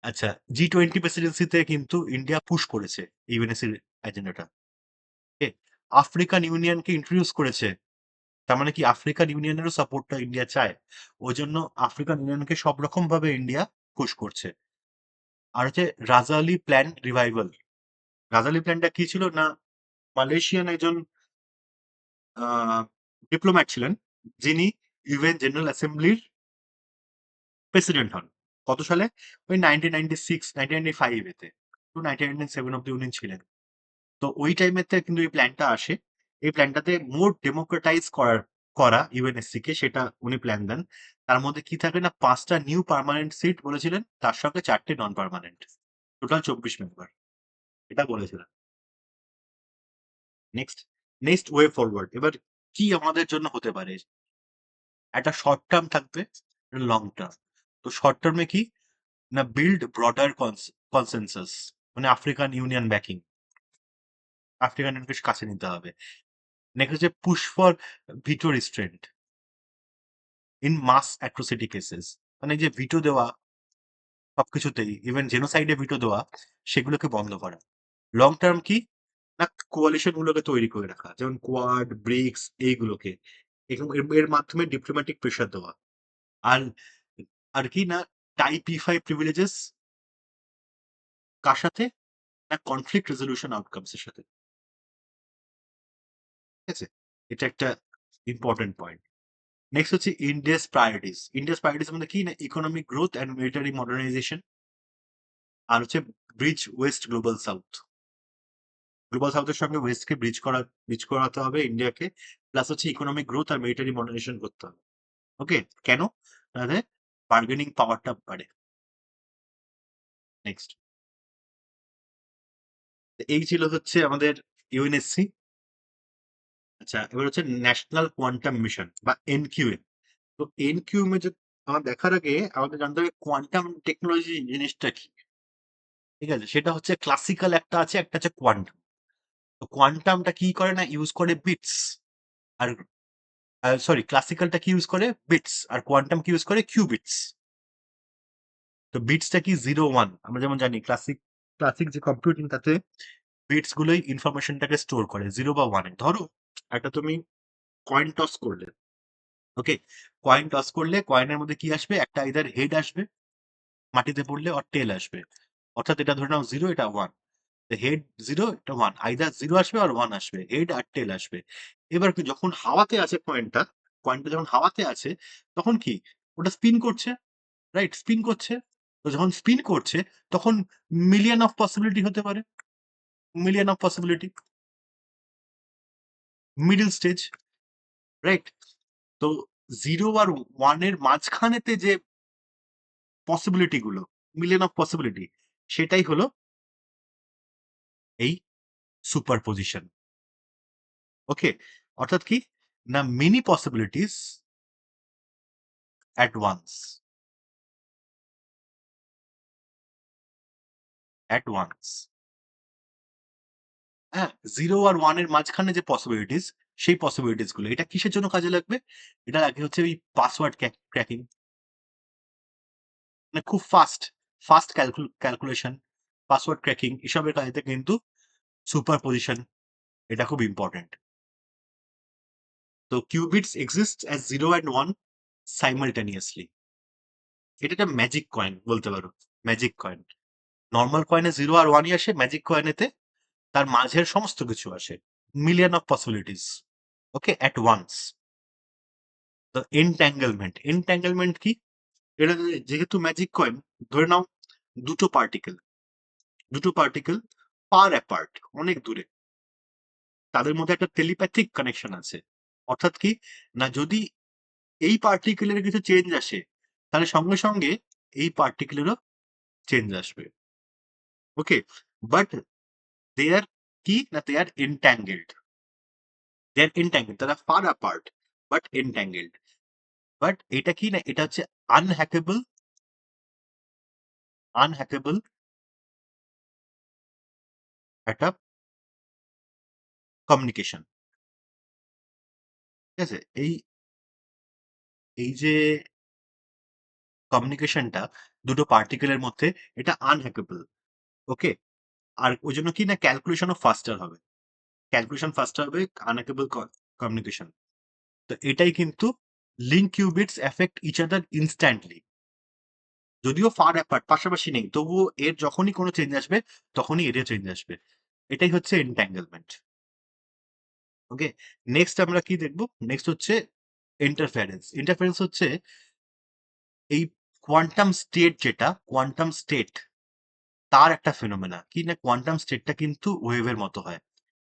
আচ্ছা, G20 প্রেসিডেন্সিতে কিন্তু ইন্ডিয়া পুশ করেছে ইউএনএসির এজেন্ডাটা, আফ্রিকান ইউনিয়নকে ইন্ট্রোডিউস করেছে, তার মানে কি আফ্রিকান ইউনিয়নেরও সাপোর্টটা ইন্ডিয়া চায়, ওই জন্য আফ্রিকান ইউনিয়নকে সব রকম ভাবে ইন্ডিয়া পুশ করছে। আর হচ্ছে রাজালি প্ল্যান রিভাইভাল, রাজালি প্ল্যানটা কি ছিল না, মালয়েশিয়ান একজন ডিপ্লোম্যাট ছিলেন, যিনি ইউএন জেনারেল অ্যাসেম্বলির প্রেসিডেন্ট হন, কত সালে, ওই 1996 1995-এতে, টু 1997 অব্দি উনি ছিলেন। তো ওই টাইমেতে কিন্তু এই প্ল্যানটা আসে, এই প্ল্যানটাতে মোর ডেমোক্রেটাইজ করা ইউএনএসসি কে, সেটা উনি প্ল্যান দেন। তার মধ্যে কি থাকে না, 5টা নিউ পার্মানেন্ট সিট বলেছিলেন, তার সঙ্গে 4টে নন পার্মানেন্ট, টোটাল 24 মেম্বার, এটা বলেছিলেন। নেক্সট, নেক্সট ওয়ে ফরওয়ার্ড, এবার কি আমাদের জন্য হতে পারে, একটা শর্ট টার্ম থাকবে, লং টার্ম। তো শর্ট টার্মে কি না, বিল্ড ব্রডার কনসেনসাস, মানে আফ্রিকান ইউনিয়ন ব্যাকিং, আফ্রিকান ইউনিয়নকে কাছে নিতে হবে। নেক্সট হচ্ছে push for veto restraint in mass atrocity cases, মানে যে ভিটো দেওয়া সবকিছুতেই, ইভেন জেনোসাইডে ভিটো দেওয়া, সেগুলোকে বন্ধ করা। লং টার্ম কি না, কোয়ালিশন গুলোকে তৈরি করে রাখা, যেমন কোয়াড, ব্রিক্স, এইগুলোকে এর মাধ্যমে ডিপ্লোম্যাটিক প্রেশার দেওয়া। আর আর কি না, টাই P5 প্রিভিলেজেস কার সাথে না, কনফ্লিক্ট রেজলিউশন আউটকামস এর সাথে। ঠিক আছে, এটা একটা ইম্পর্টেন্ট পয়েন্ট। নেক্সট হচ্ছে ইন্ডিয়াস প্রায়োরিটিস। ইন্ডিয়াস প্রায়োরিটিস মধ্যে কি না, economic growth and military modernization. আর হচ্ছে bridge west global south. Global সাউথের সঙ্গে ওয়েস্টকে ব্রিজ করাতে হবে ইন্ডিয়াকে। প্লাস হচ্ছে ইকোনমিক গ্রোথ আর মিলিটারি মডার্নাইজেশন করতে হবে। ওকে, কেন? তাদের বার্গেনিং পাওয়ারটা বাড়ে। নেক্সট, এই ছিল হচ্ছে আমাদের ইউএনএসসি। আচ্ছা, এবার হচ্ছে ন্যাশনাল কোয়ান্টাম মিশন বা এনকিউএম। তো এনকিউএম এর আমার দেখার আগে আমাদের জানতে হবে কোয়ান্টাম টেকনোলজি জিনিসটা কি। ঠিক আছে, সেটা হচ্ছে ক্লাসিক্যাল একটা আছে, একটা হচ্ছে কোয়ান্টাম। তো কোয়ান্টামটা কি করে না, ইউজ করে বিটস। আর সরি, ক্লাসিক্যালটা কি ইউজ করে, বিটস, আর কোয়ান্টাম কি ইউজ করে, কিউবিটস। তো বিটসটা কি 0 1, আমরা যেমন জানি ক্লাসিক যে কম্পিউটিং, তাতে বিটস গুলোই ইনফরমেশনটাকে স্টোর করে 0 বা 1-এ। ধরো একটা তুমি কয়েন টস করলে, ওকে, কয়েন টস করলে কয়েনের মধ্যে কি আসবে, একটা ইদার হেড আসবে মাটিতে পড়লে, আর টেল আসবে। অর্থাৎ এটা ধরে নাও 0, এটা 1। হেড 0, এটা 1, আইদার 0 আসবে আর 1 আসবে, হেড আর টেল আসবে। এবার কি, যখন হাওয়াতে আছে কয়েনটা যখন হাওয়াতে আছে, তখন কি ওটা স্পিন করছে, রাইট? স্পিন করছে। তো যখন স্পিন করছে, তখন মিলিয়ন অফ পসিবিলিটি হতে পারে, million of possibility, middle stage, right? তো 0 আর 1 এর মাঝখানেতে যে পসিবিলিটি গুলো, মিলিয়ন অফ পসিবিলিটি, সেটাই হলো এই সুপারপজিশন। ওকে, অর্থাৎ কি না, many possibilities at once, at once. হ্যাঁ, 0 আর 1 এর মাঝখানে যে পসিবিলিটিস, সেই পসিবিলিটিস গুলো, এটা কিসের জন্য কাজে লাগবে? এটা লাগে হচ্ছে ওই পাসওয়ার্ড ক্র্যাকিং, মানে খুব ফাস্ট ক্যালকুলেশন, পাসওয়ার্ড ক্র্যাকিং, এসবের কাজে কিন্তু সুপারপজিশন এটা খুব ইম্পর্টেন্ট। তো qubits exist as 0 and 1 simultaneously. এটা একটা ম্যাজিক কয়েন বলতে পারো, ম্যাজিক কয়েন। নর্মাল কয়েনে 0 আর 1-ই আসে, ম্যাজিক কয়েনেতে তার মাঝের সমস্ত কিছু আসে, million of possibilities, okay, at once. তো এনট্যাঙ্গেলমেন্ট কি? এটা যেহেতু ম্যাজিক কয়েন, ধরে নাও দুটো পার্টিকেল, ফার অ্যাপার্ট, অনেক দূরে, তাদের মধ্যে একটা টেলিপ্যাথিক কানেকশন আছে। অর্থাৎ কি না, যদি এই পার্টিকেলের কিছু চেঞ্জ আসে, তাহলে সঙ্গে সঙ্গে এই পার্টিকেলেরও চেঞ্জ আসবে। ওকে, বাট দে আর কি না, দে আর এনট্যাঙ্গেলড, তারা ফার অ্যাপার্ট বাট এনট্যাঙ্গেলড। বাট এটা কি না, এটা হচ্ছে আনহ্যাকেবল, আনহ্যাকেবল একটা কমিউনিকেশন। ঠিক আছে, এই এই যে কমিউনিকেশনটা দুটো পার্টিকেলের মধ্যে, এটা আনহ্যাকেবল। ওকে, আর ওই জন্য কি না, ক্যালকুলেশনও ফাস্টার হবে, আনহ্যাকেবল কমিউনিকেশন। তো এটাই কিন্তু link qubits effect each other instantly. যদিও ফার অ্যাপার্ট, পাশাপাশি নেই, তবুও এর যখনই কোনো চেঞ্জ আসবে, তখনই এরও চেঞ্জ আসবে। এটাই হচ্ছে এনট্যাঙ্গেলমেন্ট। ওকে, নেক্সট আমরা কি দেখবো? নেক্সট হচ্ছে ইন্টারফারেন্স হচ্ছে এই কোয়ান্টাম স্টেট, তার একটা ফেনোমেনা কি না, কোয়ান্টাম স্টেটটা কিন্তু ওয়েভের মতো হয়।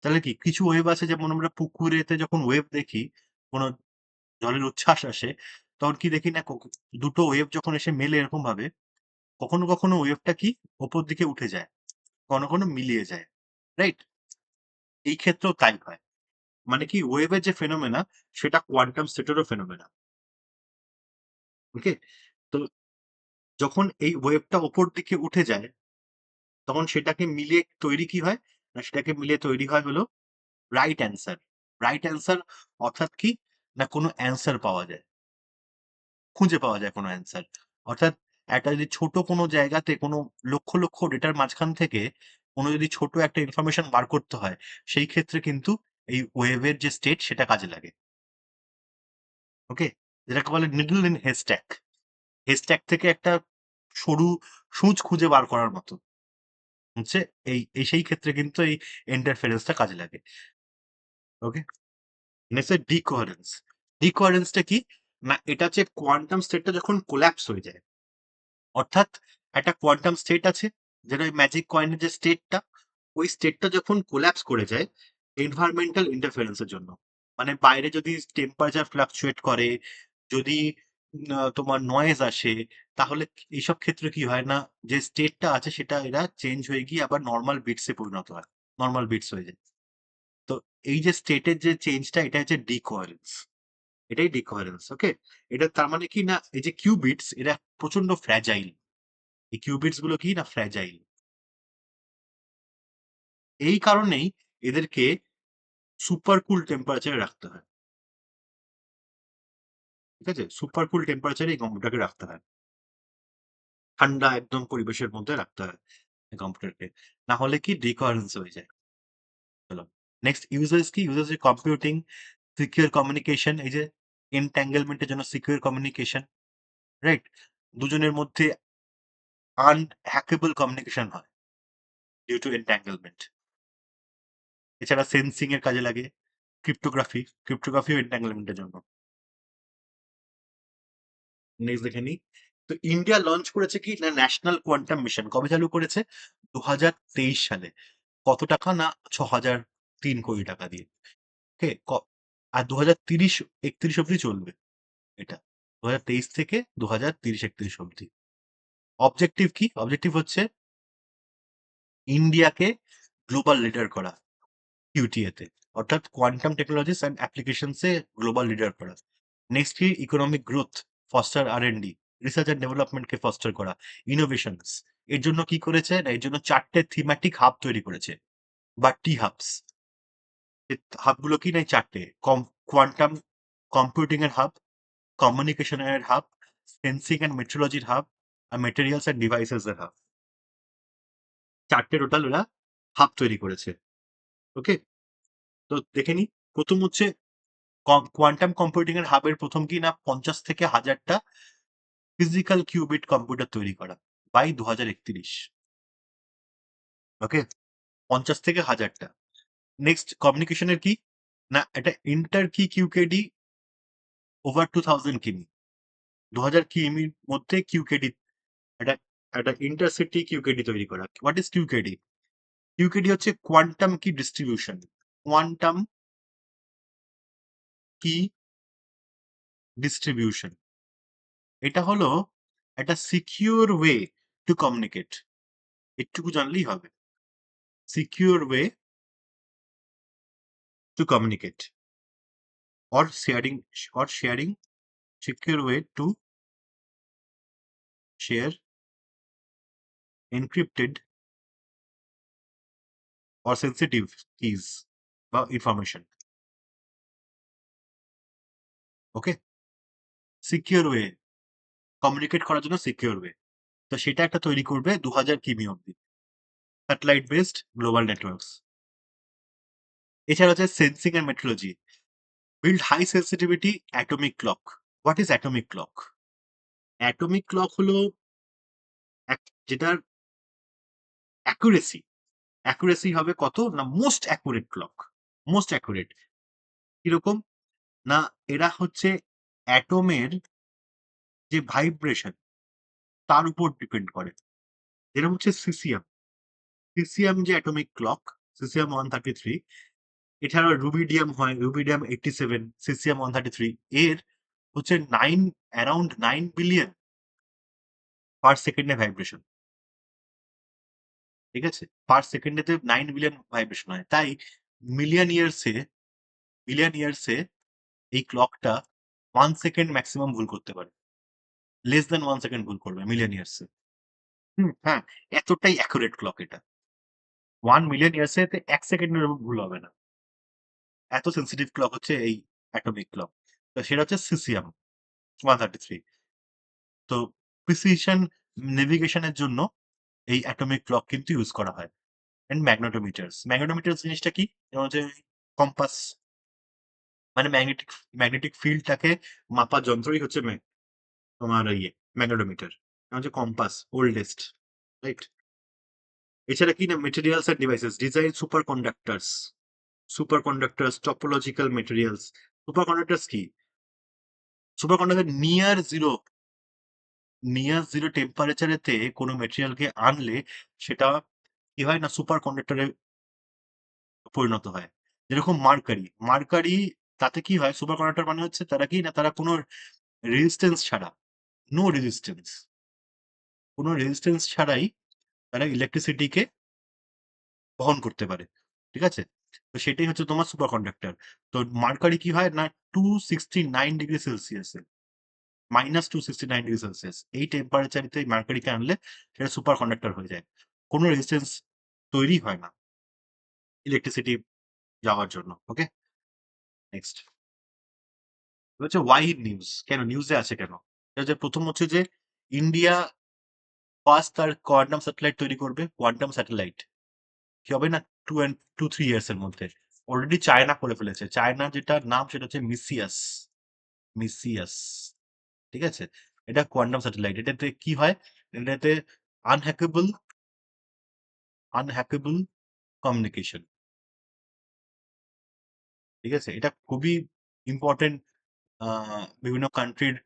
তাহলে কি, কিছু ওয়েভ আছে, যেমন আমরা পুকুরেতে যখন ওয়েভ দেখি, কোনো জলের উচ্ছ্বাস আসে, তখন কি দেখি না, দুটো ওয়েভ যখন এসে মেলে এরকম ভাবে, কখনো কখনো ওয়েভটা কি ওপর দিকে উঠে যায়, কখনো কখনো মিলিয়ে যায়, রাইট? এই ক্ষেত্রেও তাই হয়। মানে কি, ওয়েভের যে ফেনোমেনা, সেটা কোয়ান্টাম স্টেটেরও ফেনোমেনা। ওকে, তো যখন এই ওয়েভটা ওপর দিকে উঠে যায়, তখন সেটাকে মিলিয়ে তৈরি কি হয়? না সেটাকে মিলিয়ে তৈরি হয় হলো রাইট অ্যান্সার। রাইট অ্যান্সার অর্থাৎ কি? না কোনো অ্যান্সার পাওয়া যায়। খুঁজে পাওয়া যায় কোনো অ্যান্সার। অর্থাৎ একটা যদি ছোট কোনো জায়গাতে কোনো লক্ষ, লক্ষ ডেটার মাঝখান থেকে কোনো যদি ছোট একটা ইনফরমেশন বার করতে হয়, সেই ক্ষেত্রে কিন্তু এই ওয়েভের যে স্টেট সেটা কাজে লাগে। ওকে? যেটাকে বলে নিডল ইন হেস্ট্যাক। হেস্ট্যাক থেকে একটা সরু সূচ খুঁজে বার করার মতো। হচ্ছে সেই ক্ষেত্রে কিন্তু এই ইন্টারফারেন্সটা কাজে লাগে। ওকে? নেক্সট হচ্ছে ডিকোহারেন্স। ডিকোহারেন্সটা কি? না এটা হচ্ছে কোয়ান্টাম স্টেটটা যখন কোল্যাপস হয়ে যায়। অর্থাৎ একটা কোয়ান্টাম স্টেট আছে, যেটা ওই ম্যাজিক কয়েনের যে স্টেটটা, ওই স্টেটটা যখন কোল্যাপস করে যায় এনভায়রনমেন্টাল ইন্টারফারেন্স এর জন্য। মানে বাইরে যদি টেম্পারেচার ফ্লাকচুয়েট করে, যদি তোমার নয়েজ আসে, তাহলে এইসব ক্ষেত্রে কি হয় না যে স্টেটটা আছে সেটা এরা চেঞ্জ হয়ে গিয়ে আবার নর্মাল বিটসে পরিণত হয়। নর্মাল বিটস হয়ে যায়। তো এই যে স্টেটের যে চেঞ্জটা এটা হচ্ছে ডিকোয়ারেন্স। এটাই ডিকোয়ারেন্স। ওকে? এটা তার মানে কি না এই যে কিউবিটস এরা প্রচন্ড ফ্র্যাজাইল। এই কিউবিটস গুলো কি না ফ্র্যাজাইল। এই কারণেই এদেরকে সুপার কুল টেম্পারেচারে রাখতে হয়। ঠিক আছে? সুপার কুল টেম্পারেচারে এই কম্পিউটারকে রাখতে হয়। ঠান্ডা একদম পরিবেশের মধ্যে রাখতে হয় এই কম্পিউটারকে। না হলে কি ডিকোয়ারেন্স হয়ে যায়। চলো। নেক্সট ইউজেস কি? ইউজেস যে কম্পিউটিং, সিকিউর কমিউনিকেশন, এই যে এনট্যাঙ্গেলমেন্ট এর জন্য সিকিউর কমিউনিকেশন, রাইট? দুজনের মধ্যে আনহ্যাকেবল কমিউনিকেশন হয় ডিউ টু এনট্যাঙ্গেলমেন্ট। এছাড়া সেন্সিং এর কাজে লাগে। ক্রিপ্টোগ্রাফি, ক্রিপ্টোগ্রাফিও এনট্যাঙ্গেলমেন্টের জন্য। নেক্সট দেখে নিই। তো ইন্ডিয়া লঞ্চ করেছে কি না ন্যাশনাল কোয়ান্টাম মিশন। কবে চালু করেছে? 2023 সালে। কত টাকা? না 6,003 কোটি টাকা দিয়ে। ওকে? আর 2030-31 অব্দি চলবে এটা। 2023 থেকে 2030-31 অব্দি। অবজেক্টিভ কি? অবজেক্টিভ হচ্ছে ইন্ডিয়াকে গ্লোবাল লিডার করা কিউটিএ তে। অর্থাৎ quantum technologies and applications a global leader করা। নেক্সট কি? Economic growth, foster R and D, research and ডেভেলপমেন্টকে ফস্টার করা, ইনোভেশনস। এর জন্য কি করেছে? না এর জন্য 4টে থিম্যাটিক হাব তৈরি করেছে বা টি হাবস। এই হাবগুলো কি? না এই 4টে। কোয়ান্টাম কম্পিউটিং এর হাব, কমিউনিকেশন এর হাব, সেন্সিং অ্যান্ড মেট্রোলজির হাব, আর মেটেরিয়ালস অ্যান্ড ডিভাইসেস এর হাব। 4টে টোটাল ওরা হাব তৈরি করেছে। ওকে? তো দেখে নিই। প্রথম হচ্ছে কোয়ান্টাম কম্পিউটিং এর হাবের প্রথম কি না 50 থেকে 1000টা ফিজিক্যাল কিউবিট কম্পিউটার তৈরি করা বাই 2031। ওকে? 50 থেকে 1000টা। নেক্সট কমিউনিকেশনের কি? না এটা ইন্টার কি কিউকেডি ওভার 2000 কিমি। 2000 কিমির মধ্যে কিউকেডি একটা একটা ইন্টারসিটি কিউকেডি তৈরি করা। What is কিউকেডি? কিউকেডি হচ্ছে কোয়ান্টাম কি ডিস্ট্রিবিউশন। কোয়ান্টাম কি ডিস্ট্রিবিউশন। এটা হলো একটা সিকিউর ওয়ে টু কমিউনিকেট। একটুকু জানলেই হবে। Secure way to communicate or sharing secure way to share encrypted or sensitive keys বা ইনফরমেশন। ওকে? সিকিউর ওয়ে কমিউনিকেট করার জন্য সিকিউর ওয়ে। তো সেটা একটা তৈরি করবে 2000 কিমি অব্দি। Satellite based global networks. এছাড়া হচ্ছে sensing and metrology. Build high sensitivity atomic clock. What is atomic clock? অ্যাটমিক ক্লক হলো যেটার অ্যাকুরেসি অ্যাকুরেসি হবে কত? না most accurate clock. Most accurate. কিরকম? না এরা হচ্ছে অ্যাটমের যে ভাইব্রেশন তার উপর ডিপেন্ড করে। যেরকম হচ্ছে সিসিয়াম। সিসিয়াম যে অ্যাটমিক ক্লক, সিসিয়াম 133, এছাড়াও রুবিডিয়াম হয়, রুবিডিয়াম 87, সিসিয়াম 133, এর হচ্ছে 9 অ্যারাউন্ড 9 বিলিয়ন পার সেকেন্ডে ভাইব্রেশন। ঠিক আছে? পার সেকেন্ডেতে 9 বিলিয়ন ভাইব্রেশন হয়। তাই মিলিয়ন ইয়ার্সে মিলিয়ন ইয়ার্সে এই ক্লকটা 1 সেকেন্ড ম্যাক্সিমাম ভুল করতে পারে। লেস দ্যান 1 সেকেন্ড ভুল করবে মিলিয়ন ইয়ার্সে। হ্যাঁ, এতটাই অ্যাকুরেট ক্লক এটা। 1 মিলিয়ন ইয়ার্স এতে 1 সেকেন্ডের ভুল হবে না। এত সেনসিটিভ ক্লক হচ্ছে এই অ্যাটমিক ক্লক। তো সেটা হচ্ছে সিসিয়াম 133। তো প্রিসিশন নেভিগেশন এর জন্য এই অ্যাটমিক ক্লক কিন্তু ইউজ করা হয়। অ্যান্ড ম্যাগনেটোমিটারস। ম্যাগনেটোমিটারস জিনিসটা কি? যেমন হচ্ছে কম্পাস, মানে ম্যাগনেটিক ম্যাগনেটিক ফিল্ডটাকে মাপার যন্ত্রই হচ্ছে তোমার ম্যাগনেটোমিটার। যেমন হচ্ছে কম্পাস, ওল্ডেস্ট, রাইট? এছাড়া কি না, materials and devices, design super কন্ডাক্টরস। Super কন্ডাক্টরস, topological materials. Super কন্ডাক্টরস কি? সুপার কন্ডাক্টর নিয়ার জিরো টেম্পারেচারেতে কোনো মেটেরিয়ালকে আনলে সেটা কি হয় না, সুপার কন্ডাক্টরে পরিণত হয়। যেরকম মার্কারি, মার্কারি তাতে কি হয়, সুপার কন্ডাক্টর মানে হচ্ছে তারা কি না, তারা কোনো রেজিস্ট্যান্স ছাড়া, নো রেজিস্ট্যান্স, কোনো রেজিস্ট্যান্স ছাড়াই তারা ইলেকট্রিসিটিকে বহন করতে পারে। ঠিক আছে? তো সেটাই হচ্ছে তোমার সুপার কন্ডাক্টর। তো মার্কারি কি হয় না, 269 ডিগ্রি সেলসিয়াসে, -269 ডিগ্রি সেলসিয়াস এই টেম্পারেচারেতে মার্কারিকে আনলে সেটা সুপার কন্ডাক্টর হয়ে যায়। কোনো রেজিস্ট্যান্স তৈরি হয় না ইলেকট্রিসিটি যাওয়ার জন্য। ওকে? নেক্সট হচ্ছে ওয়াই নিউজ, কেন নিউজে আছে কেন? এটা হচ্ছে প্রথম হচ্ছে যে ইন্ডিয়া ফার্স্ট তার কোয়ান্টাম স্যাটেলাইট তৈরি করবে। কোয়ান্টাম স্যাটেলাইট কি হবে না, 2 and 3 ইয়ার্স এর মধ্যে। অলরেডি চায়না করে ফেলেছে। চায়নার যেটার নাম সেটা হচ্ছে মিসিয়াস। মিসিয়াস। ঠিক আছে? এটা কোয়ান্টাম স্যাটেলাইট। এটাতে কি হয়? এটাতে আনহ্যাকেবল আনহ্যাকেবল কমিউনিকেশন। ঠিক আছে? এটা খুবই ইম্পোর্টেন্ট বিভিন্ন কান্ট্রির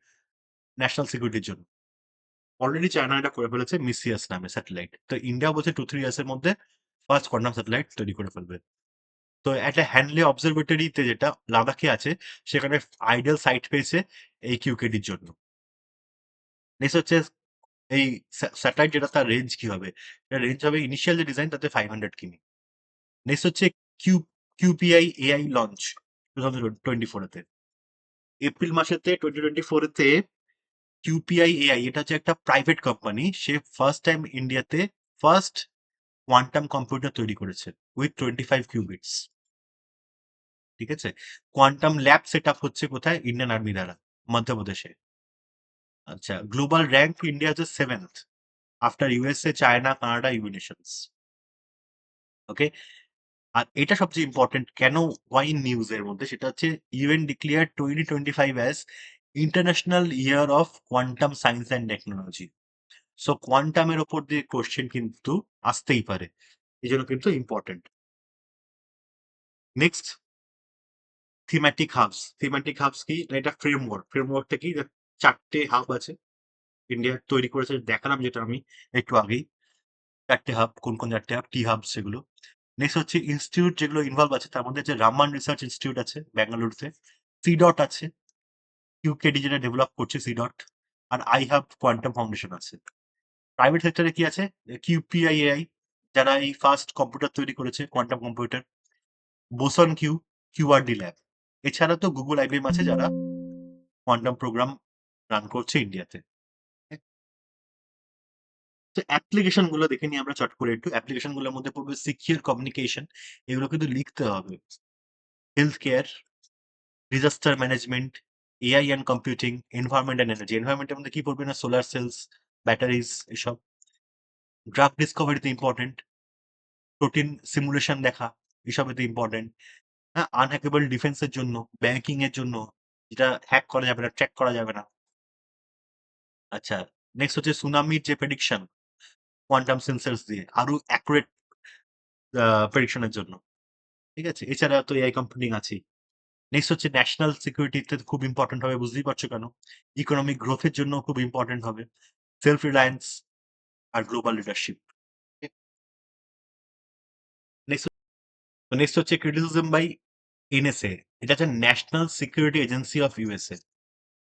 ন্যাশনাল সিকিউরিটির জন্য। অলরেডি চায়না এটা করে ফেলেছে মিসিয়াস নামে স্যাটেলাইট। তো ইন্ডিয়া বলছে 2-3 ইয়ার্স এর মধ্যে ফার্স্ট কোয়ান্টাম স্যাটেলাইট তৈরি করে ফেলবে। তো একটা হ্যানলে অবজারভেটরিতে যেটা লাদাখে আছে, সেখানে আইডল সাইট পেয়েছে এই কিউকেডির জন্য। নেক্সট হচ্ছে এই স্যাটেলাইট যেটা, তার রেঞ্জ কি হবে? রেঞ্জ হবে, ইনিশিয়াল যে ডিজাইন তাতে 500 কিমি। নেক্সট হচ্ছে কিউ কিউপিআই এআই লঞ্চ 2024 এতে, এপ্রিল মাসেতে 2024 এতে কিউপিআই এআই, এটা হচ্ছে একটা প্রাইভেট কোম্পানি, সে ফার্স্ট টাইম ইন্ডিয়াতে ফার্স্ট কোয়ান্টাম কম্পিউটার তৈরি করেছে উইথ 25 কিউবিটস। ঠিক আছে? কোয়ান্টাম ল্যাব সেট আপ হচ্ছে কোথায়? ইন্ডিয়ান আর্মি দ্বারা, মধ্যপ্রদেশে। আচ্ছা, গ্লোবাল র্যাঙ্ক ইন্ডিয়া হচ্ছে 7th after USA, China, Canada, ইউনেশনস। ওকে? আর এটা সবচেয়ে ইম্পর্টেন্ট কেন ওয়াই নিউজ এর মধ্যে, সেটা হচ্ছে UN declare 2025 as international year of quantum science and technology. So কোয়ান্টামের ওপর দিয়ে কোশ্চেন কিন্তু আসতেই পারে, এই জন্য কিন্তু important. Next, thematic hubs. Thematic hubs কি না, এটা ফ্রেমওয়ার্ক। ফ্রেমওয়ার্কটা কি, যে 4টে হাব আছে ইন্ডিয়া তৈরি করেছে, দেখালাম যেটা আমি একটু আগেই। 4টে হাব, কোন কোন 4টে হাব, টি হাব সেগুলো। নেক্সট হচ্ছে ইনস্টিটিউট যেগুলো ইনভলভ আছে, তার মধ্যে হচ্ছে রামান রিসার্চ ইনস্টিটিউট আছে বেঙ্গালুরুতে, সি ডট আছে, কিউকেডি যেটা ডেভেলপ করছে সি ডট, আর আই হাব কোয়ান্টাম ফাউন্ডেশন আছে। প্রাইভেট সেক্টরে কি আছে? কিউপিআইএআই, যারা এই ফার্স্ট কম্পিউটার তৈরি করেছে, কোয়ান্টাম কম্পিউটার, বোসন কিউআরডি ল্যাব। এছাড়া তো গুগল আইবিএম আছে, যারা কোয়ান্টাম প্রোগ্রাম রান করছে ইন্ডিয়াতে। তো অ্যাপ্লিকেশন গুলো দেখে নিই আমরা চট করে একটু। অ্যাপ্লিকেশন গুলোর মধ্যে পড়বে সিকিউর কমিউনিকেশন, এগুলো কিন্তু লিখতে হবে। Health care, disaster management, AI and computing, environment and energy. এনভায়রনমেন্টের মধ্যে কি পড়বে না, সোলার সেলস, ব্যাটারিজ, এসব। ড্রাগ ডিসকভারিতে ইম্পর্টেন্ট, প্রোটিন সিমুলেশন দেখা, এসবেতে ইম্পর্টেন্ট। হ্যাঁ, আনহ্যাকেবল ডিফেন্সের জন্য, ব্যাংকিং এর জন্য, যেটা হ্যাক করা যাবে না, ট্র্যাক করা যাবে না। আচ্ছা, নেক্সট হচ্ছে সুনামির যে প্রেডিকশন, কোয়ান্টাম সেন্সার্স দিয়ে আরো অ্যাকুরেট প্রেডিকশনের জন্য। ঠিক আছে? এছাড়া তো এআই কম্পিউটিং আছেই। নেক্সট হচ্ছে ন্যাশনাল সিকিউরিটিতে খুব ইম্পর্টেন্ট হবে, বুঝতেই পারছো কেন। ইকোনমিক গ্রোথের জন্য খুব ইম্পর্টেন্ট হবে। সেলফ রিলায়েন্স আর গ্লোবাল লিডারশিপ। নেক্সট নেক্সট হচ্ছে ক্রিটিসিজম বাই এনএসএ। এটা হচ্ছে national security agency of USA.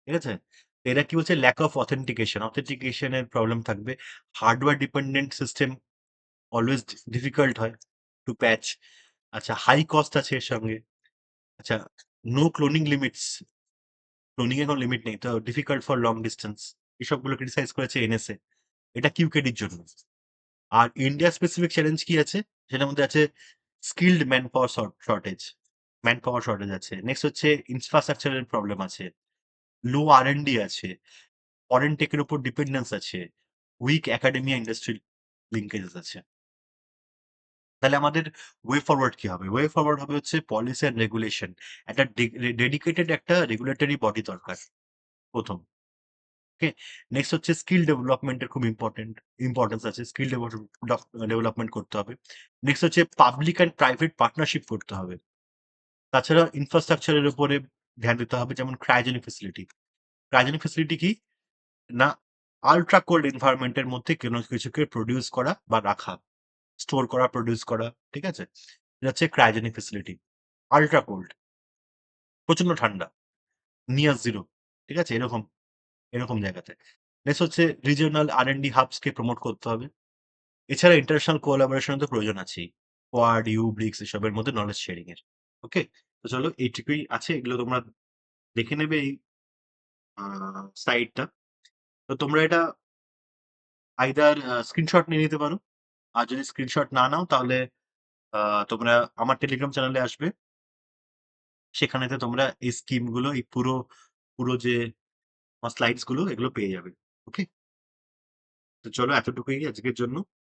ঠিক আছে? তো এরা কি বলছে, ল্যাক অফ অথেন্টিকেশন এর প্রবলেম থাকবে। Hardware dependent system always difficult হয় টু প্যাচ। আচ্ছা, হাই কস্ট আছে এর সঙ্গে। আচ্ছা, নো ক্লোনিং লিমিটস, ক্লোনিং এর কোনো লিমিট নেই, তো ডিফিকাল্ট ফর লং ডিস্টেন্স। এসবগুলো ক্রিটিসাইজ করেছে এনএসএ। এটা কিউকেডির জন্য। আর ইন্ডিয়া স্পেসিফিক চ্যালেঞ্জ কি আছে? সেটার মধ্যে আছে স্কিলড ম্যান পাওয়ার শর্টেজ আছে। নেক্সট হচ্ছে ইনফ্রাস্ট্রাকচারের প্রবলেম আছে। লো আর&ডি আছে। ফরেন টেকের উপর ডিপেন্ডেন্স আছে। উইক একাডেমিয়া ইন্ডাস্ট্রি লিঙ্কেজেস আছে। তাহলে আমাদের ওয়ে ফরওয়ার্ড কি হবে? ওয়ে ফরওয়ার্ড হবে হচ্ছে পলিসি অ্যান্ড রেগুলেশন। একটা ডেডিকেটেড একটা রেগুলেটরি বডি দরকার ১ম। ওকে? নেক্সট হচ্ছে স্কিল ডেভেলপমেন্টের খুব ইম্পর্টেন্স আছে। স্কিল ডেভেলপমেন্ট করতে হবে। নেক্সট হচ্ছে পাবলিক অ্যান্ড প্রাইভেট পার্টনারশিপ করতে হবে। তাছাড়া ইনফ্রাস্ট্রাকচার এর উপরে ধ্যান দিতে হবে, যেমন ক্রায়োজেনিক ফেসিলিটি। ক্রায়োজেনিক ফেসিলিটি কি? না, আল্ট্রা কোল্ড এনভায়রনমেন্ট এর মধ্যে কোনো কিছুকে প্রোডিউস করা বা রাখা, স্টোর করা, প্রোডিউস করা। ঠিক আছে? এটা হচ্ছে ক্রায়োজেনিক ফেসিলিটি। আল্ট্রা কোল্ড, প্রচন্ড ঠান্ডা, নিয়ার জিরো। ঠিক আছে? এরকম জায়গাতে। নেক্সট হচ্ছে রিজিওনাল আর&ডি হাবস কে প্রমোট করতে হবে। এছাড়া ইন্টারন্যাশনাল কোলাবোরেশন তো প্রয়োজন আছেই। কোয়াড, ব্রিক্স এসবের মধ্যে নলেজ শেয়ারিং এর। ওকে? তো চলো এইটুকুই আছে। এগুলো তোমরা দেখে নেবে এই সাইটটা। তো তোমরা এটা আইদার স্ক্রিনশট নিয়ে নিতে পারো। আর যদি স্ক্রিনশট না নাও তাহলে তোমরা আমার টেলিগ্রাম চ্যানেলে আসবে। সেখানেতে তোমরা এই স্কিমগুলো, এই পুরো যে স্লাইডস গুলো এগুলো পেয়ে যাবে। ওকে? তো চলো এতটুকুই আজকের জন্য।